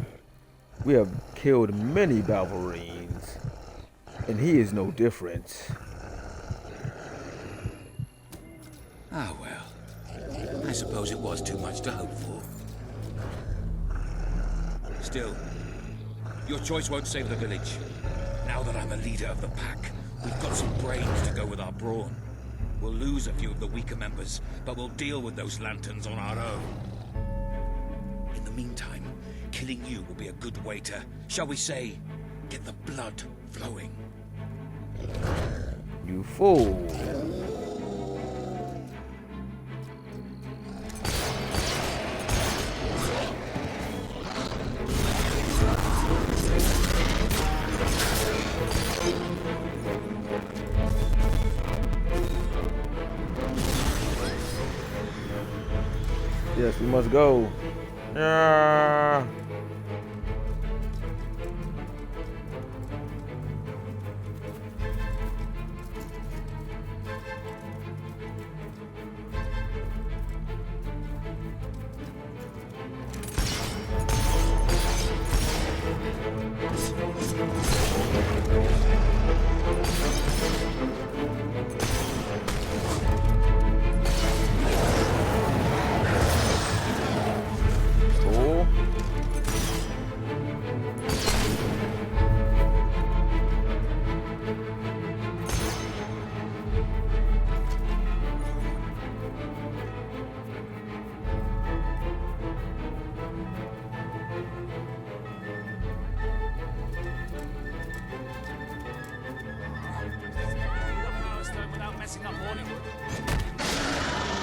We have killed many Balverines, and he is no different. Ah, well. I suppose it was too much to hope for. Still, your choice won't save the village. Now that I'm the leader of the pack, we've got some brains to go with our brawn. We'll lose a few of the weaker members, but we'll deal with those lanterns on our own. In the meantime, killing you will be a good way to, shall we say, get the blood flowing. You fool. Yes, we must go. Ah.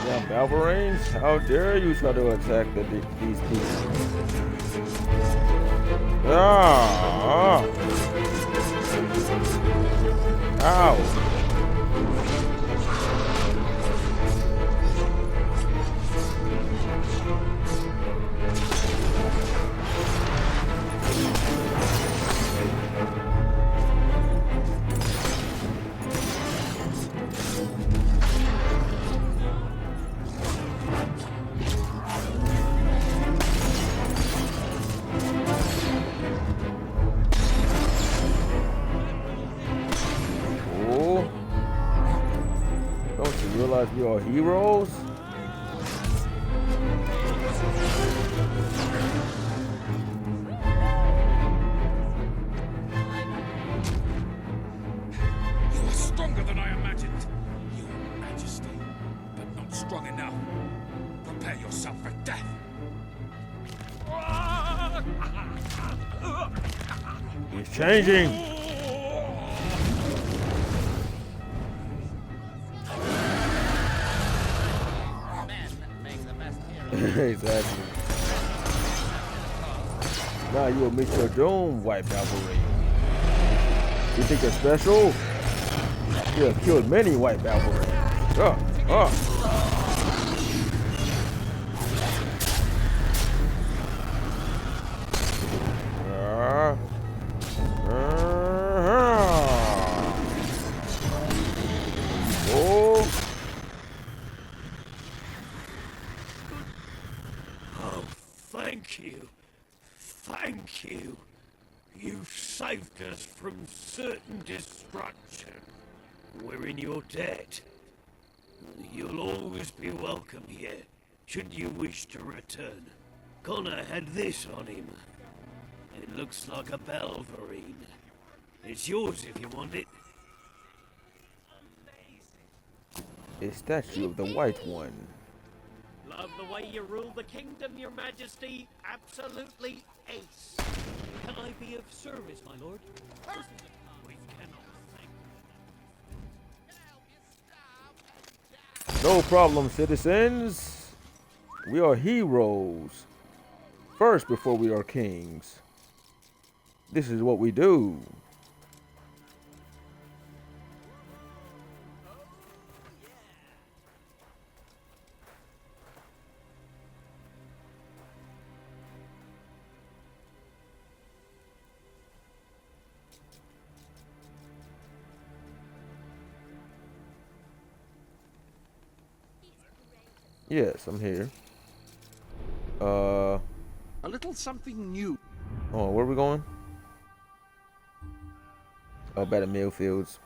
Yeah, Balverines, how dare you try to attack these people? Ah! Ow! Realize we are heroes? You are stronger than I imagined, Your Majesty, but not strong enough. Prepare yourself for death. He's changing. Exactly. Now you will meet your doom, White Balverine. You think you're special? You have killed many White Balverines. Thank you. Thank you. You've saved us from certain destruction. We're in your debt. You'll always be welcome here, should you wish to return. Connor had this on him. It looks like a Belverine. It's yours if you want it. A statue of the White One. Love the way you rule the kingdom, Your Majesty. Absolutely ace. Can I be of service, my lord? We cannot thank. No problem, citizens. We are heroes. First before we are kings. This is what we do. Yes, I'm here. A little something new. Oh, where are we going? Oh, back at Millfields.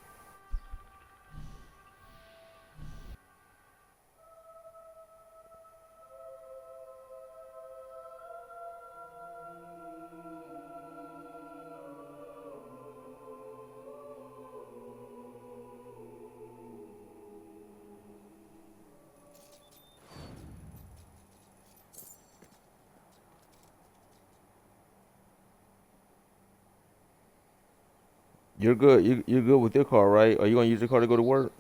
You're good. You're good with your car, right? Are you gonna use your car to go to work?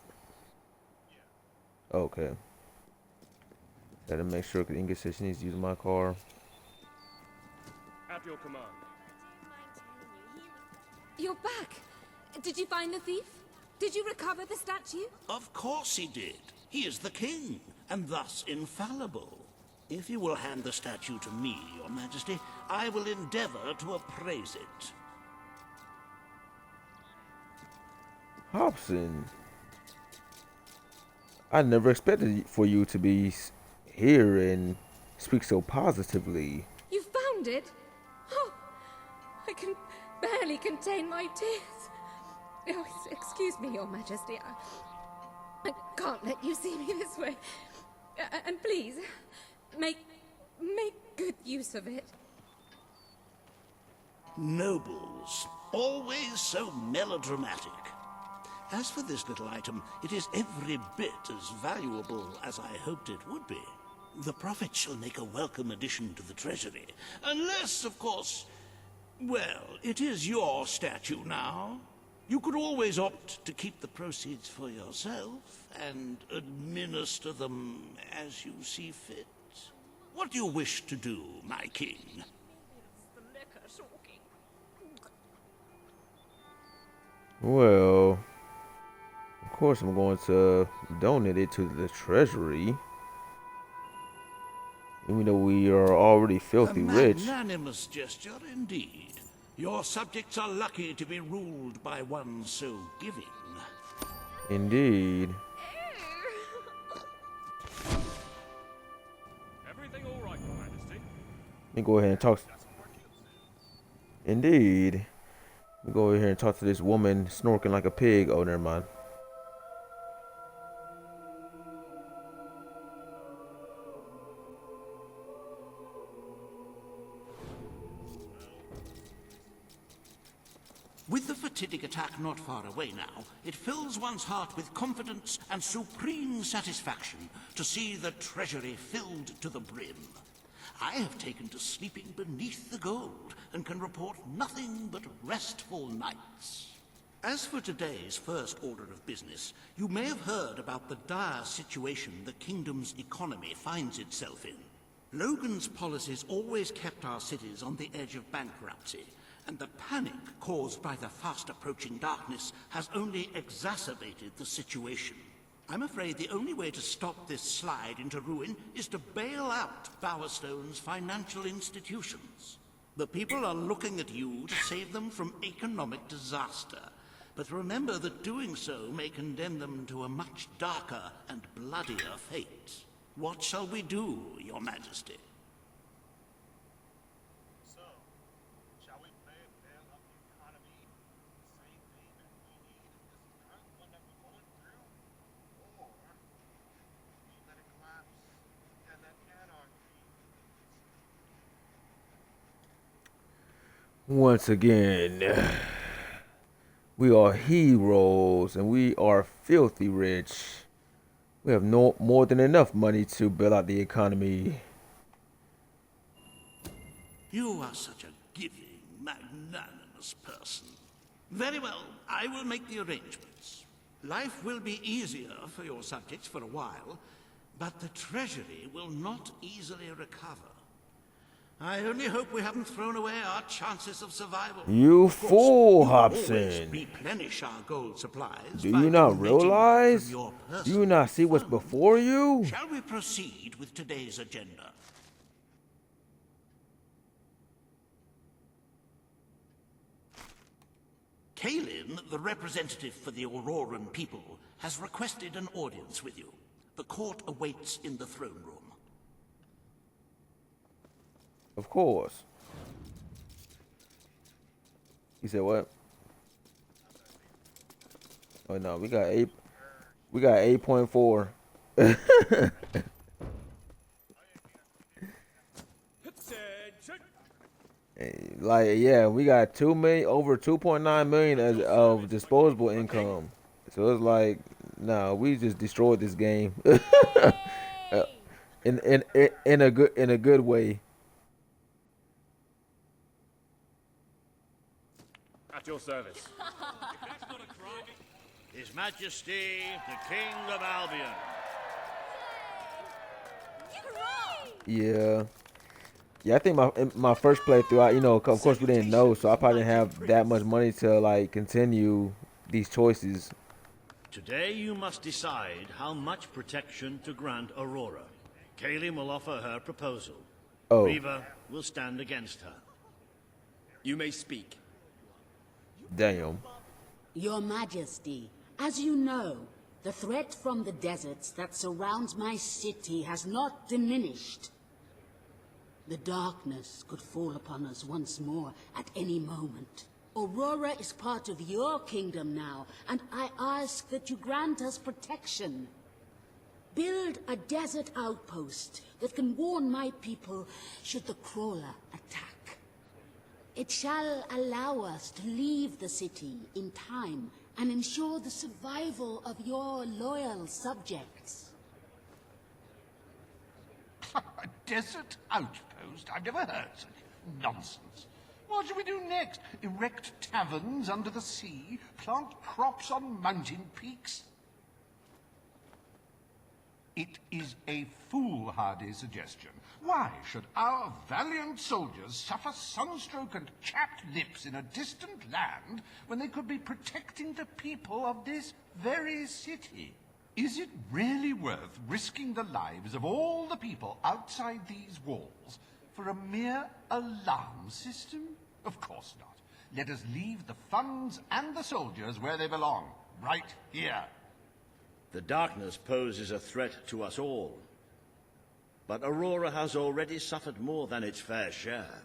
Okay. Gotta make sure because Inga says she needs to use my car. At your command. You're back. Did you find the thief? Did you recover the statue? Of course he did. He is the king, and thus infallible. If you will hand the statue to me, Your Majesty, I will endeavor to appraise it. Hobson, I never expected for you to be here and speak so positively. You found it? Oh, I can barely contain my tears. Oh, excuse me, Your Majesty. I can't let you see me this way. And please, make good use of it. Nobles, always so melodramatic. As for this little item, it is every bit as valuable as I hoped it would be. The profit shall make a welcome addition to the treasury. Unless, of course, well, it is your statue now. You could always opt to keep the proceeds for yourself and administer them as you see fit. What do you wish to do, my king? Well, of course I'm going to donate it to the treasury. Even though we are already filthy rich. A magnanimous gesture indeed. Your subjects are lucky to be ruled by one so giving. Indeed. Everything all right, Your Majesty? Let me go ahead and talk. Indeed. Let me go over here and talk to this woman snorking like a pig. Oh, never mind. With the fatidic attack not far away now, it fills one's heart with confidence and supreme satisfaction to see the treasury filled to the brim. I have taken to sleeping beneath the gold and can report nothing but restful nights. As for today's first order of business, you may have heard about the dire situation the kingdom's economy finds itself in. Logan's policies always kept our cities on the edge of bankruptcy, and the panic caused by the fast-approaching darkness has only exacerbated the situation. I'm afraid the only way to stop this slide into ruin is to bail out Bowerstone's financial institutions. The people are looking at you to save them from economic disaster, but remember that doing so may condemn them to a much darker and bloodier fate. What shall we do, Your Majesty? Once again, we are heroes and we are filthy rich. We have no more than enough money to bail out the economy. You are such a giving, magnanimous person. Very well, I will make the arrangements. Life will be easier for your subjects for a while, but the treasury will not easily recover. I only hope we haven't thrown away our chances of survival. You Of course, fool, you will always Hobson. replenish our gold supplies Do by you not donating realize? from your Do you not see what's before you? Shall we proceed with today's agenda? Kalin, the representative for the Auroran people, has requested an audience with you. The court awaits in the throne room. Of course. He said what? Oh no, we got 8.4. Like, yeah, we got 2 million, over 2.9 million as of disposable income. So it's like, no, we just destroyed this game. In a good way. At your service. His Majesty, the King of Albion. Yeah. Yeah, I think my first playthrough, of course we didn't know, so I probably didn't have that much money to like continue these choices. Today you must decide how much protection to grant Aurora. Kalin will offer her proposal. Oh. Riva will stand against her. You may speak. Damn. Your Majesty, as you know, the threat from the deserts that surrounds my city has not diminished. The darkness could fall upon us once more at any moment. Aurora is part of your kingdom now, and I ask that you grant us protection. Build a desert outpost that can warn my people should the crawler attack. It shall allow us to leave the city in time and ensure the survival of your loyal subjects. A desert outpost? I've never heard such nonsense. What shall we do next? Erect taverns under the sea? Plant crops on mountain peaks? It is a foolhardy suggestion. Why should our valiant soldiers suffer sunstroke and chapped lips in a distant land when they could be protecting the people of this very city? Is it really worth risking the lives of all the people outside these walls for a mere alarm system? Of course not. Let us leave the funds and the soldiers where they belong, right here. The darkness poses a threat to us all. But Aurora has already suffered more than its fair share.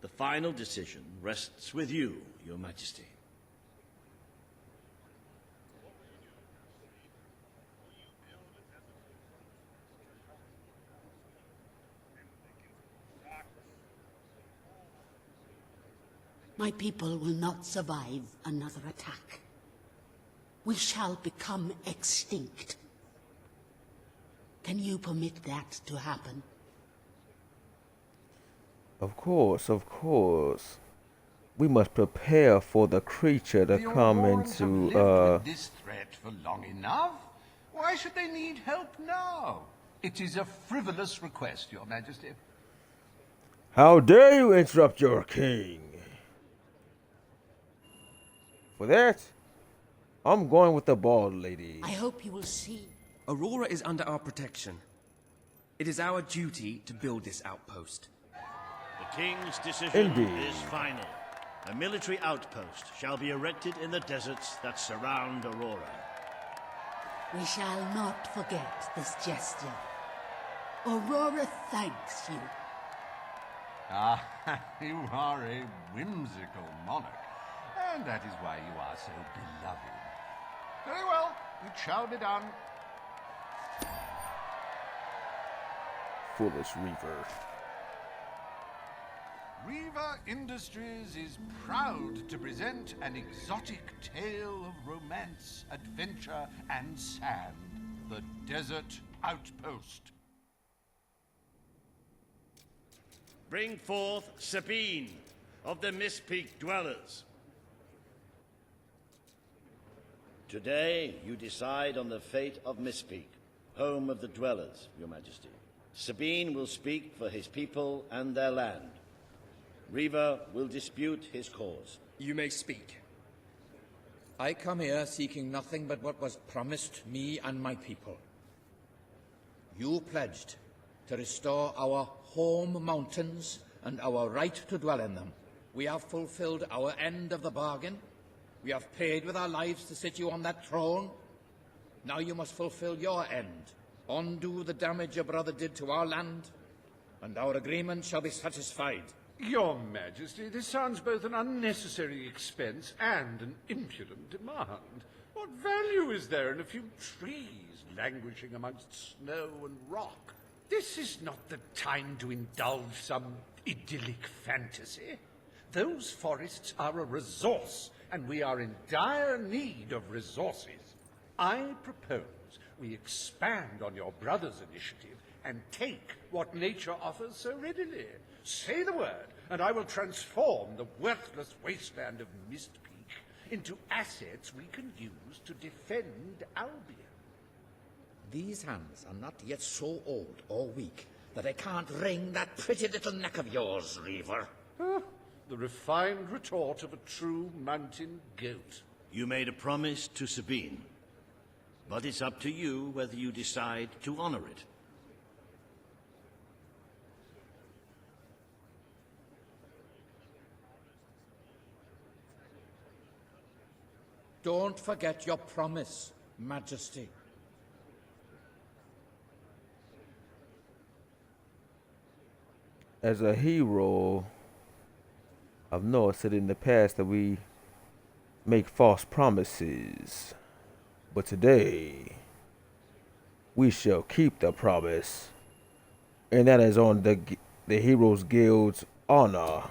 The final decision rests with you, Your Majesty. My people will not survive another attack. We shall become extinct. Can you permit that to happen? Of course, of course. We must prepare for the creature to come Aurorans have into, lived with this threat for long enough. Why should they need help now? It is a frivolous request, Your Majesty. How dare you interrupt your king? For that, I'm going with the bald lady. I hope you will see. Aurora is under our protection. It is our duty to build this outpost. The King's decision Indeed. is final. A military outpost shall be erected in the deserts that surround Aurora. We shall not forget this gesture. Aurora thanks you. Ah, you are a whimsical monarch, and that is why you are so beloved. Very well, it shall be done. Foolish Reaver. Riva Industries is proud to present an exotic tale of romance, adventure, and sand. The Desert Outpost. Bring forth Sabine of the Mistpeak Dwellers. Today, you decide on the fate of Mistpeak, home of the Dwellers, Your Majesty. Sabine will speak for his people and their land. Riva will dispute his cause. You may speak. I come here seeking nothing but what was promised me and my people. You pledged to restore our home mountains and our right to dwell in them. We have fulfilled our end of the bargain. We have paid with our lives to sit you on that throne. Now you must fulfill your end. Undo the damage your brother did to our land, and our agreement shall be satisfied. Your Majesty, this sounds both an unnecessary expense and an impudent demand. What value is there in a few trees languishing amongst snow and rock? This is not the time to indulge some idyllic fantasy. Those forests are a resource, and we are in dire need of resources. I propose we expand on your brother's initiative and take what nature offers so readily. Say the word, and I will transform the worthless wasteland of Mistpeak into assets we can use to defend Albion. These hands are not yet so old or weak that I can't wring that pretty little neck of yours, Reaver. The refined retort of a true mountain goat. You made a promise to Sabine, but it's up to you whether you decide to honor it. Don't forget your promise, Majesty. As a hero, I've noticed that in the past that we make false promises. But today, we shall keep the promise. And that is on the Heroes Guild's honor.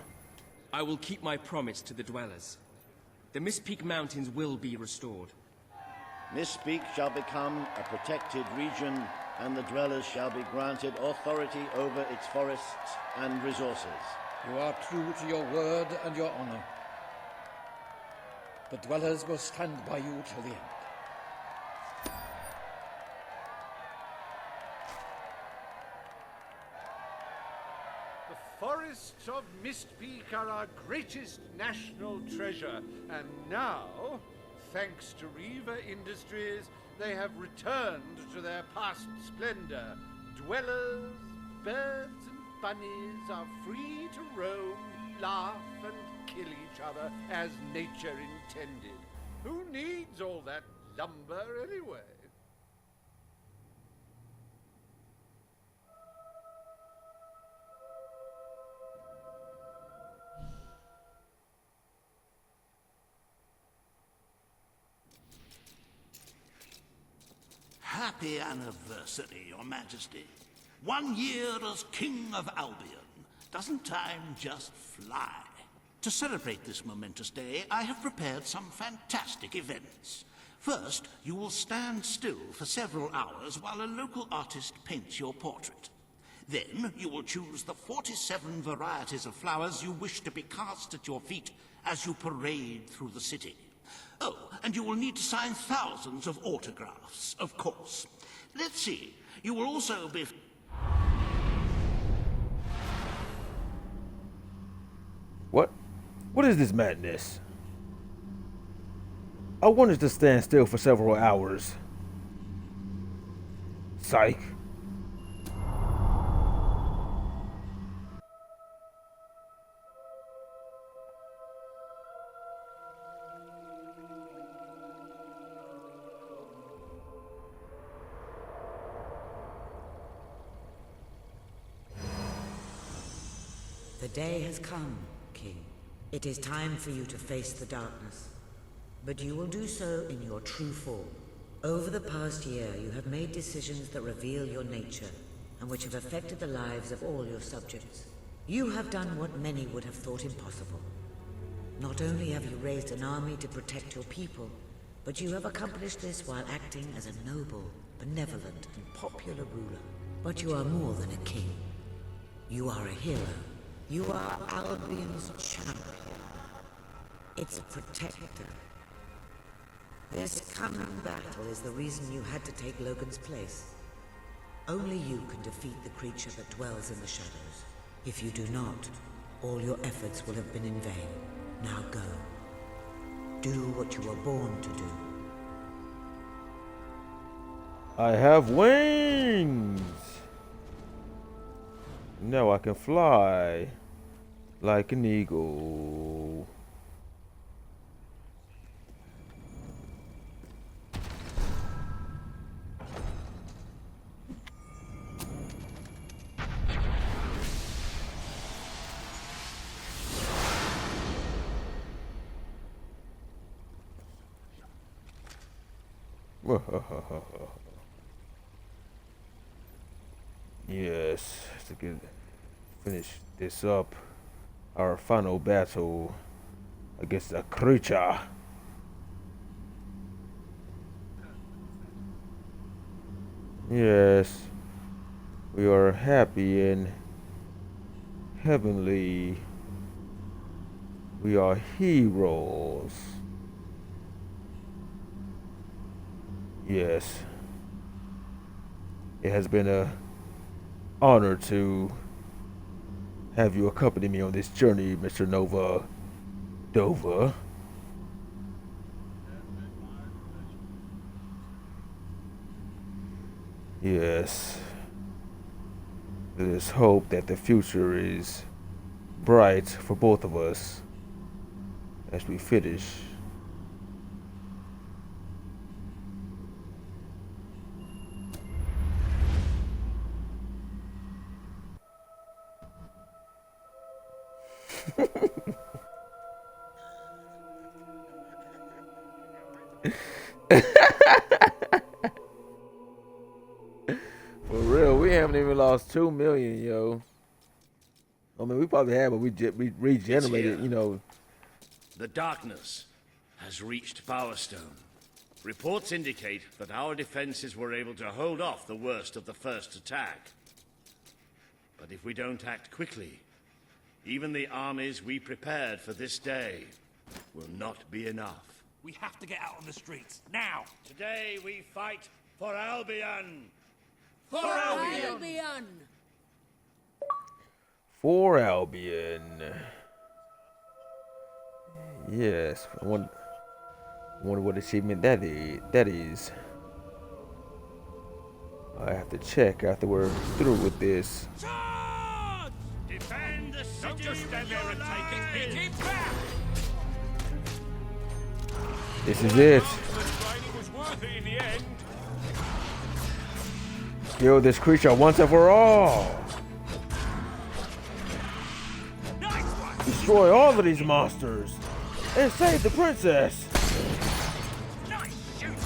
I will keep my promise to the Dwellers. The Mistpeak Mountains will be restored. Mistpeak shall become a protected region, and the Dwellers shall be granted authority over its forests and resources. You are true to your word and your honor. The Dwellers will stand by you till the end. The forests of Mistpeak are our greatest national treasure, and now, thanks to Riva Industries, they have returned to their past splendor. Dwellers, birds, and bunnies are free to roam, laugh, and kill each other as nature intended. Who needs all that lumber anyway? Happy anniversary, Your Majesty. 1 year as King of Albion. Doesn't time just fly? To celebrate this momentous day, I have prepared some fantastic events. First, you will stand still for several hours while a local artist paints your portrait. Then, you will choose the 47 varieties of flowers you wish to be cast at your feet as you parade through the city. Oh, and you will need to sign thousands of autographs, of course. Let's see, you will also be... What? What is this madness? I wanted to stand still for several hours. Psych. The day has come, King. It is time for you to face the darkness. But you will do so in your true form. Over the past year, you have made decisions that reveal your nature, and which have affected the lives of all your subjects. You have done what many would have thought impossible. Not only have you raised an army to protect your people, but you have accomplished this while acting as a noble, benevolent, and popular ruler. But you are more than a king. You are a hero. You are Albion's champion. Its protector. This coming battle is the reason you had to take Logan's place. Only you can defeat the creature that dwells in the shadows. If you do not, all your efforts will have been in vain. Now go. Do what you were born to do. I have wings! Now I can fly like an eagle. Yes, to finish this up, our final battle against a creature. Yes, we are happy and heavenly. We are heroes. Yes. It has been an honor to have you accompany me on this journey, Mr. Nova Dova. Yes. Let us hope that the future is bright for both of us as we finish. For real, we haven't even lost 2 million, yo. I mean, we probably have, but we regenerated, you know. The darkness has reached Bowerstone. Reports indicate that our defenses were able to hold off the worst of the first attack. But if we don't act quickly, even the armies we prepared for this day will not be enough. We have to get out on the streets, now! Today we fight for Albion! For Albion! For Albion. Yes, I wonder what achievement that is. I have to check after we're through with this. Charge! Defend the city! Don't just stand there and take it. Hit it back! This is it. The training was worth it in the end. Kill this creature once and for all. Nice one. Destroy all of these monsters and save the princess. Nice shoot.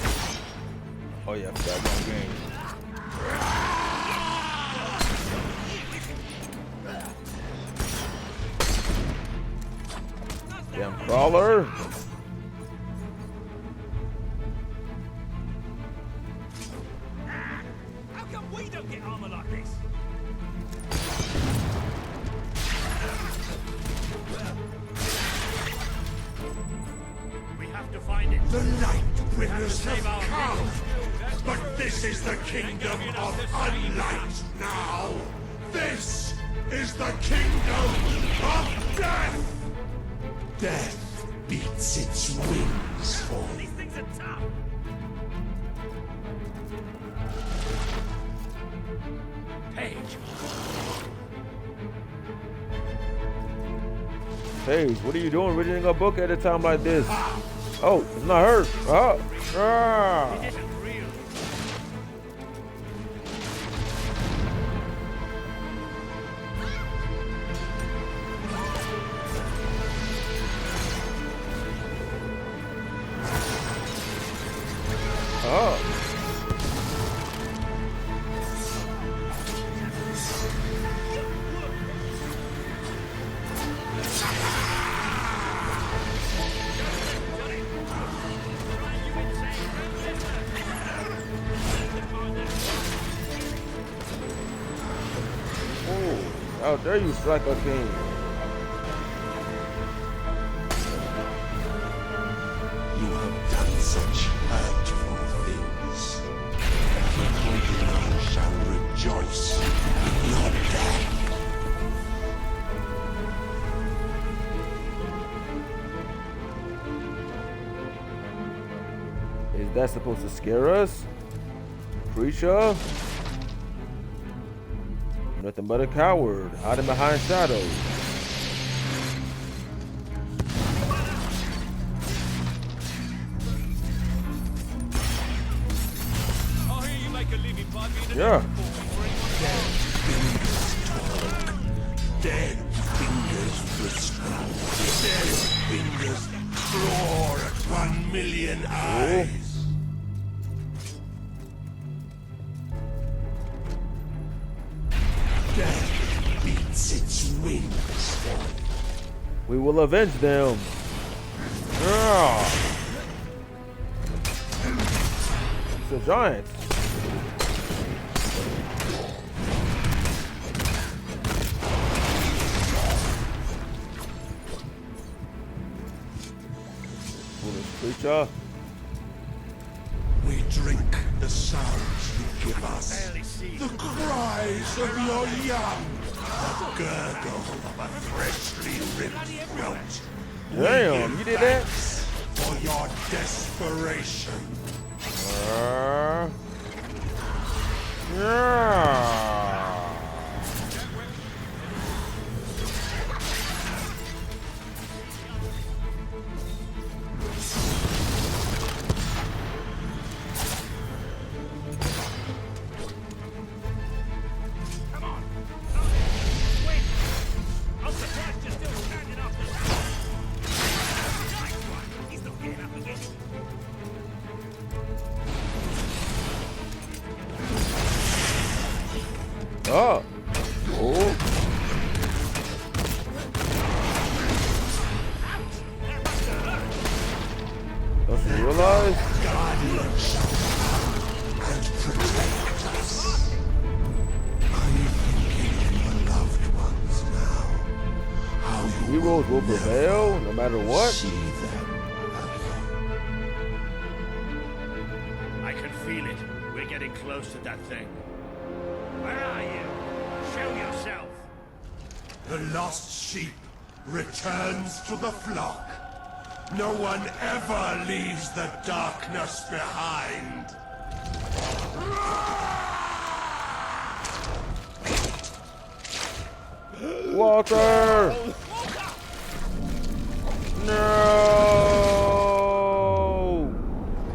Oh yeah, I forgot one game. Damn crawler. How come we don't get armor like this? We have to find it. The Night We have to Bringers save our have come! people. But this is the kingdom of unlight now! This is the kingdom of death! Death beats its wings for These things are tough. Page. Hey, what are you doing reading a book at a time like this? Oh, it's not her. Oh. Ah. It isn't real. Oh. How dare you strike a king? You have done such hurtful things. People you know shall rejoice in your death. Is that supposed to scare us? Creature? Nothing but a coward, hiding behind shadows. I hear you make a living by being an Yeah. Dead fingers whisper. Dead fingers claw at 1,000,000 eyes. Death beats its wings. We will avenge them. Yeah. It's a giant. Foolish creature. We drink the sounds you give us. The cries of your young. The gurgle of a freshly ripped throat. Damn, you did that? For your desperation. Yeah. I'm surprised you're still standing up. Nice one. He's not getting up again. Oh. Oh. Don't you realize? And protect us. Are you thinking of your loved ones now? How you Heroes will prevail no matter what. see them. I can feel it. We're getting close to that thing. Where are you? Show yourself. The lost sheep returns to the flock. No one ever leaves the darkness behind. Walter! No!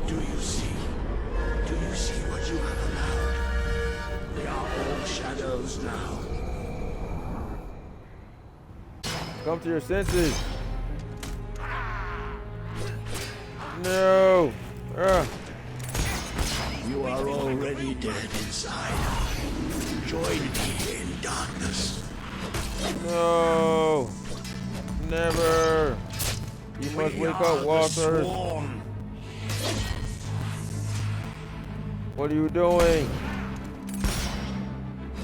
Do you see? Do you see what you have allowed? They are all shadows now. Come to your senses. No. You are already dead inside. Join me in darkness. No. Never. You must wake up, Walter. What are you doing?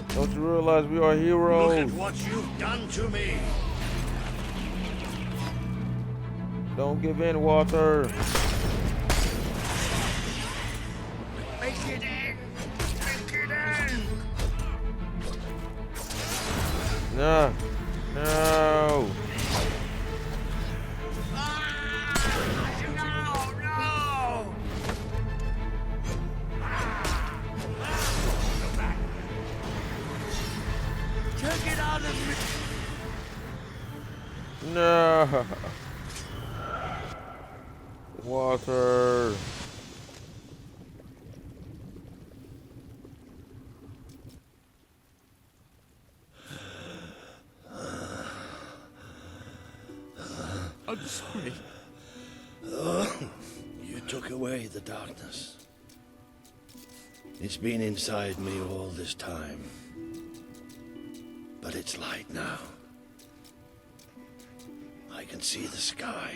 Don't you realize we are heroes? Look at what you've done to me. Don't give in, Walter. Make it in. Make it in. No. No. No. Take it out of me. No. Walter. I'm sorry. You took away the darkness. It's been inside me all this time. But it's light now. I can see the sky.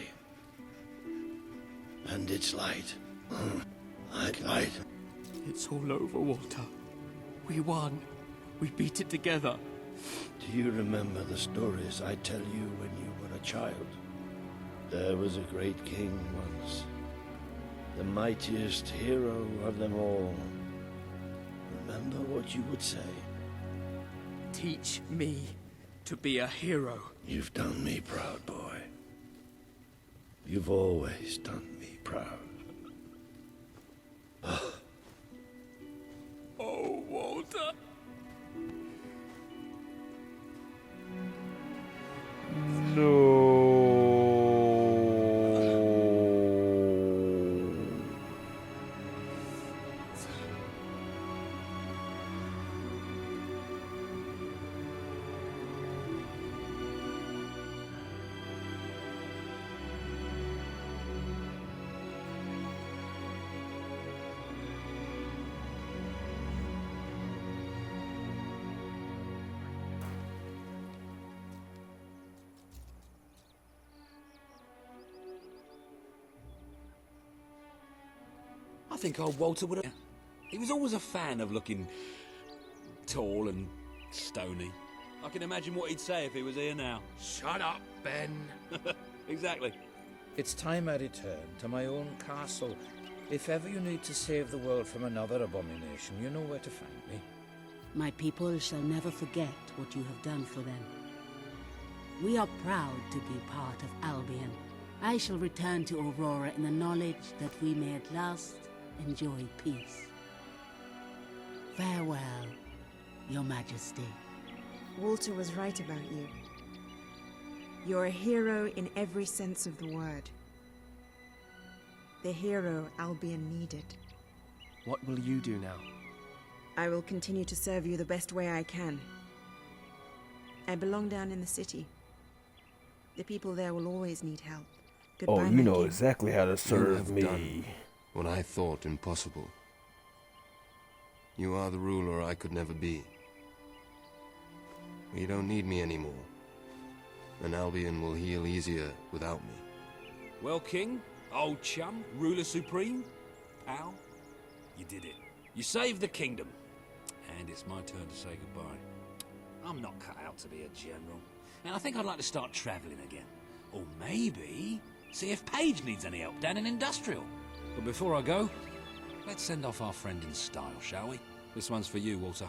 And it's light. Light. It's all over, Walter. We won. We beat it together. Do you remember the stories I tell you when you were a child? There was a great king once, the mightiest hero of them all. Remember what you would say. Teach me to be a hero. You've done me proud, boy. You've always done me proud. Oh, Walter. I think old Walter would have... He was always a fan of looking tall and stony. I can imagine what he'd say if he was here now. Shut up, Ben. Exactly. It's time I return to my own castle. If ever you need to save the world from another abomination, you know where to find me. My people shall never forget what you have done for them. We are proud to be part of Albion. I shall return to Aurora in the knowledge that we may at last enjoy peace. Farewell, Your Majesty. Walter was right about you. You're a hero in every sense of the word. The hero Albion needed. What will you do now? I will continue to serve you the best way I can. I belong down in the city. The people there will always need help. Oh, Goodbye, you my know king. exactly how to serve have me. done what I thought impossible. You are the ruler I could never be. You don't need me anymore, and Albion will heal easier without me. Well, King, old chum, ruler supreme, pal, you did it. You saved the kingdom. And it's my turn to say goodbye. I'm not cut out to be a general, and I think I'd like to start travelling again. Or maybe see if Paige needs any help down in Industrial. But before I go, let's send off our friend in style, shall we? This one's for you, Walter.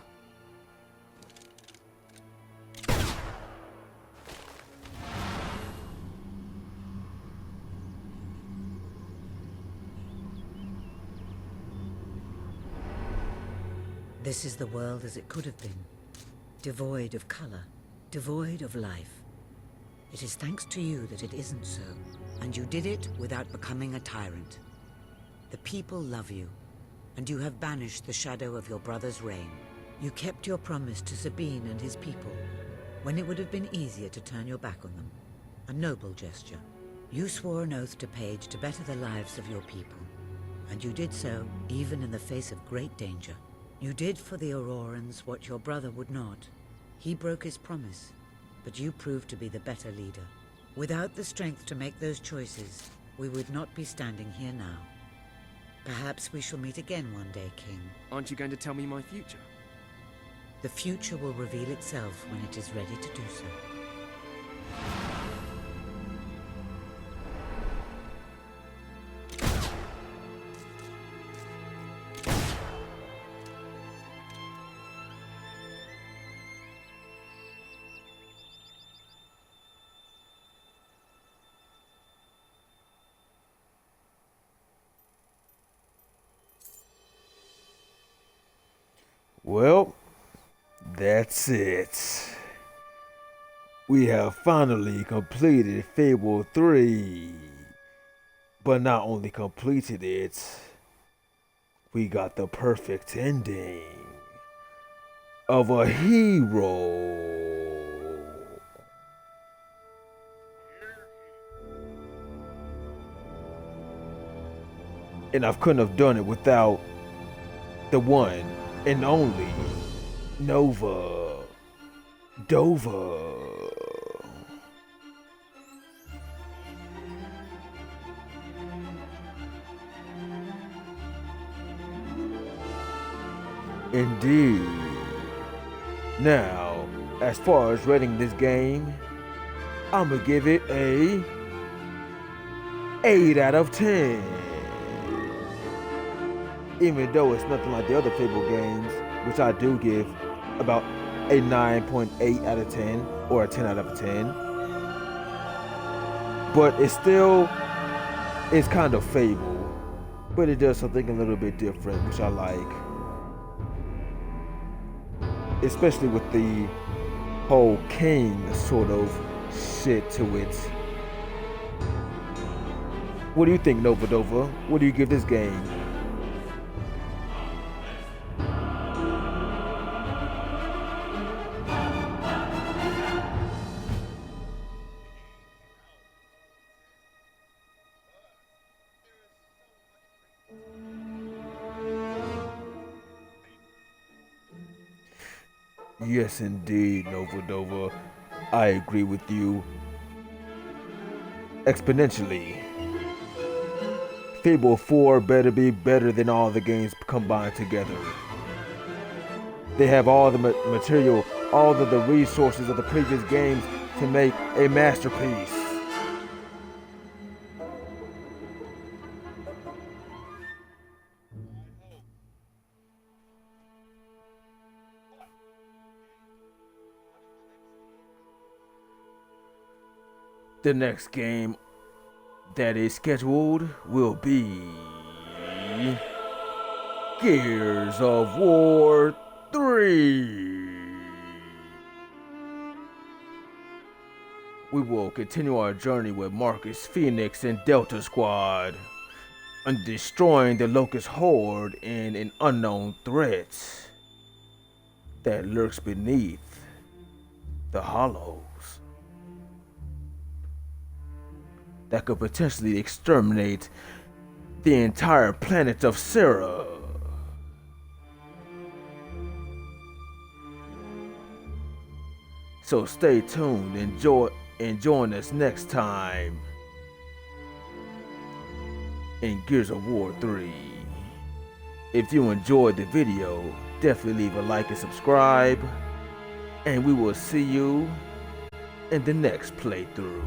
This is the world as it could have been, devoid of color, devoid of life. It is thanks to you that it isn't so, and you did it without becoming a tyrant. The people love you, and you have banished the shadow of your brother's reign. You kept your promise to Sabine and his people, when it would have been easier to turn your back on them. A noble gesture. You swore an oath to Paige to better the lives of your people, and you did so even in the face of great danger. You did for the Aurorans what your brother would not. He broke his promise, but you proved to be the better leader. Without the strength to make those choices, we would not be standing here now. Perhaps we shall meet again one day, King. Aren't you going to tell me my future? The future will reveal itself when it is ready to do so. Well, that's it. We have finally completed Fable 3. But not only completed it, we got the perfect ending of a hero. And I couldn't have done it without the one and only Nova Dova. Indeed. Now, as far as rating this game, I'm gonna give it a 8 out of 10. Even though it's nothing like the other Fable games, which I do give about a 9.8 out of 10 or a 10 out of 10. But it still is kind of Fable, but it does something a little bit different, which I like. Especially with the whole king sort of shit to it. What do you think, Nova Dova? What do you give this game? Yes, indeed, Nova Dova. I agree with you exponentially. Fable 4 better be better than all the games combined together. They have all the material, all of the resources of the previous games to make a masterpiece. The next game that is scheduled will be Gears of War 3. We will continue our journey with Marcus Phoenix and Delta Squad on destroying the Locust Horde and an unknown threat that lurks beneath the Hollows that could potentially exterminate the entire planet of Sarah. So stay tuned and join us next time in Gears of War 3. If you enjoyed the video, definitely leave a like and subscribe, and we will see you in the next playthrough.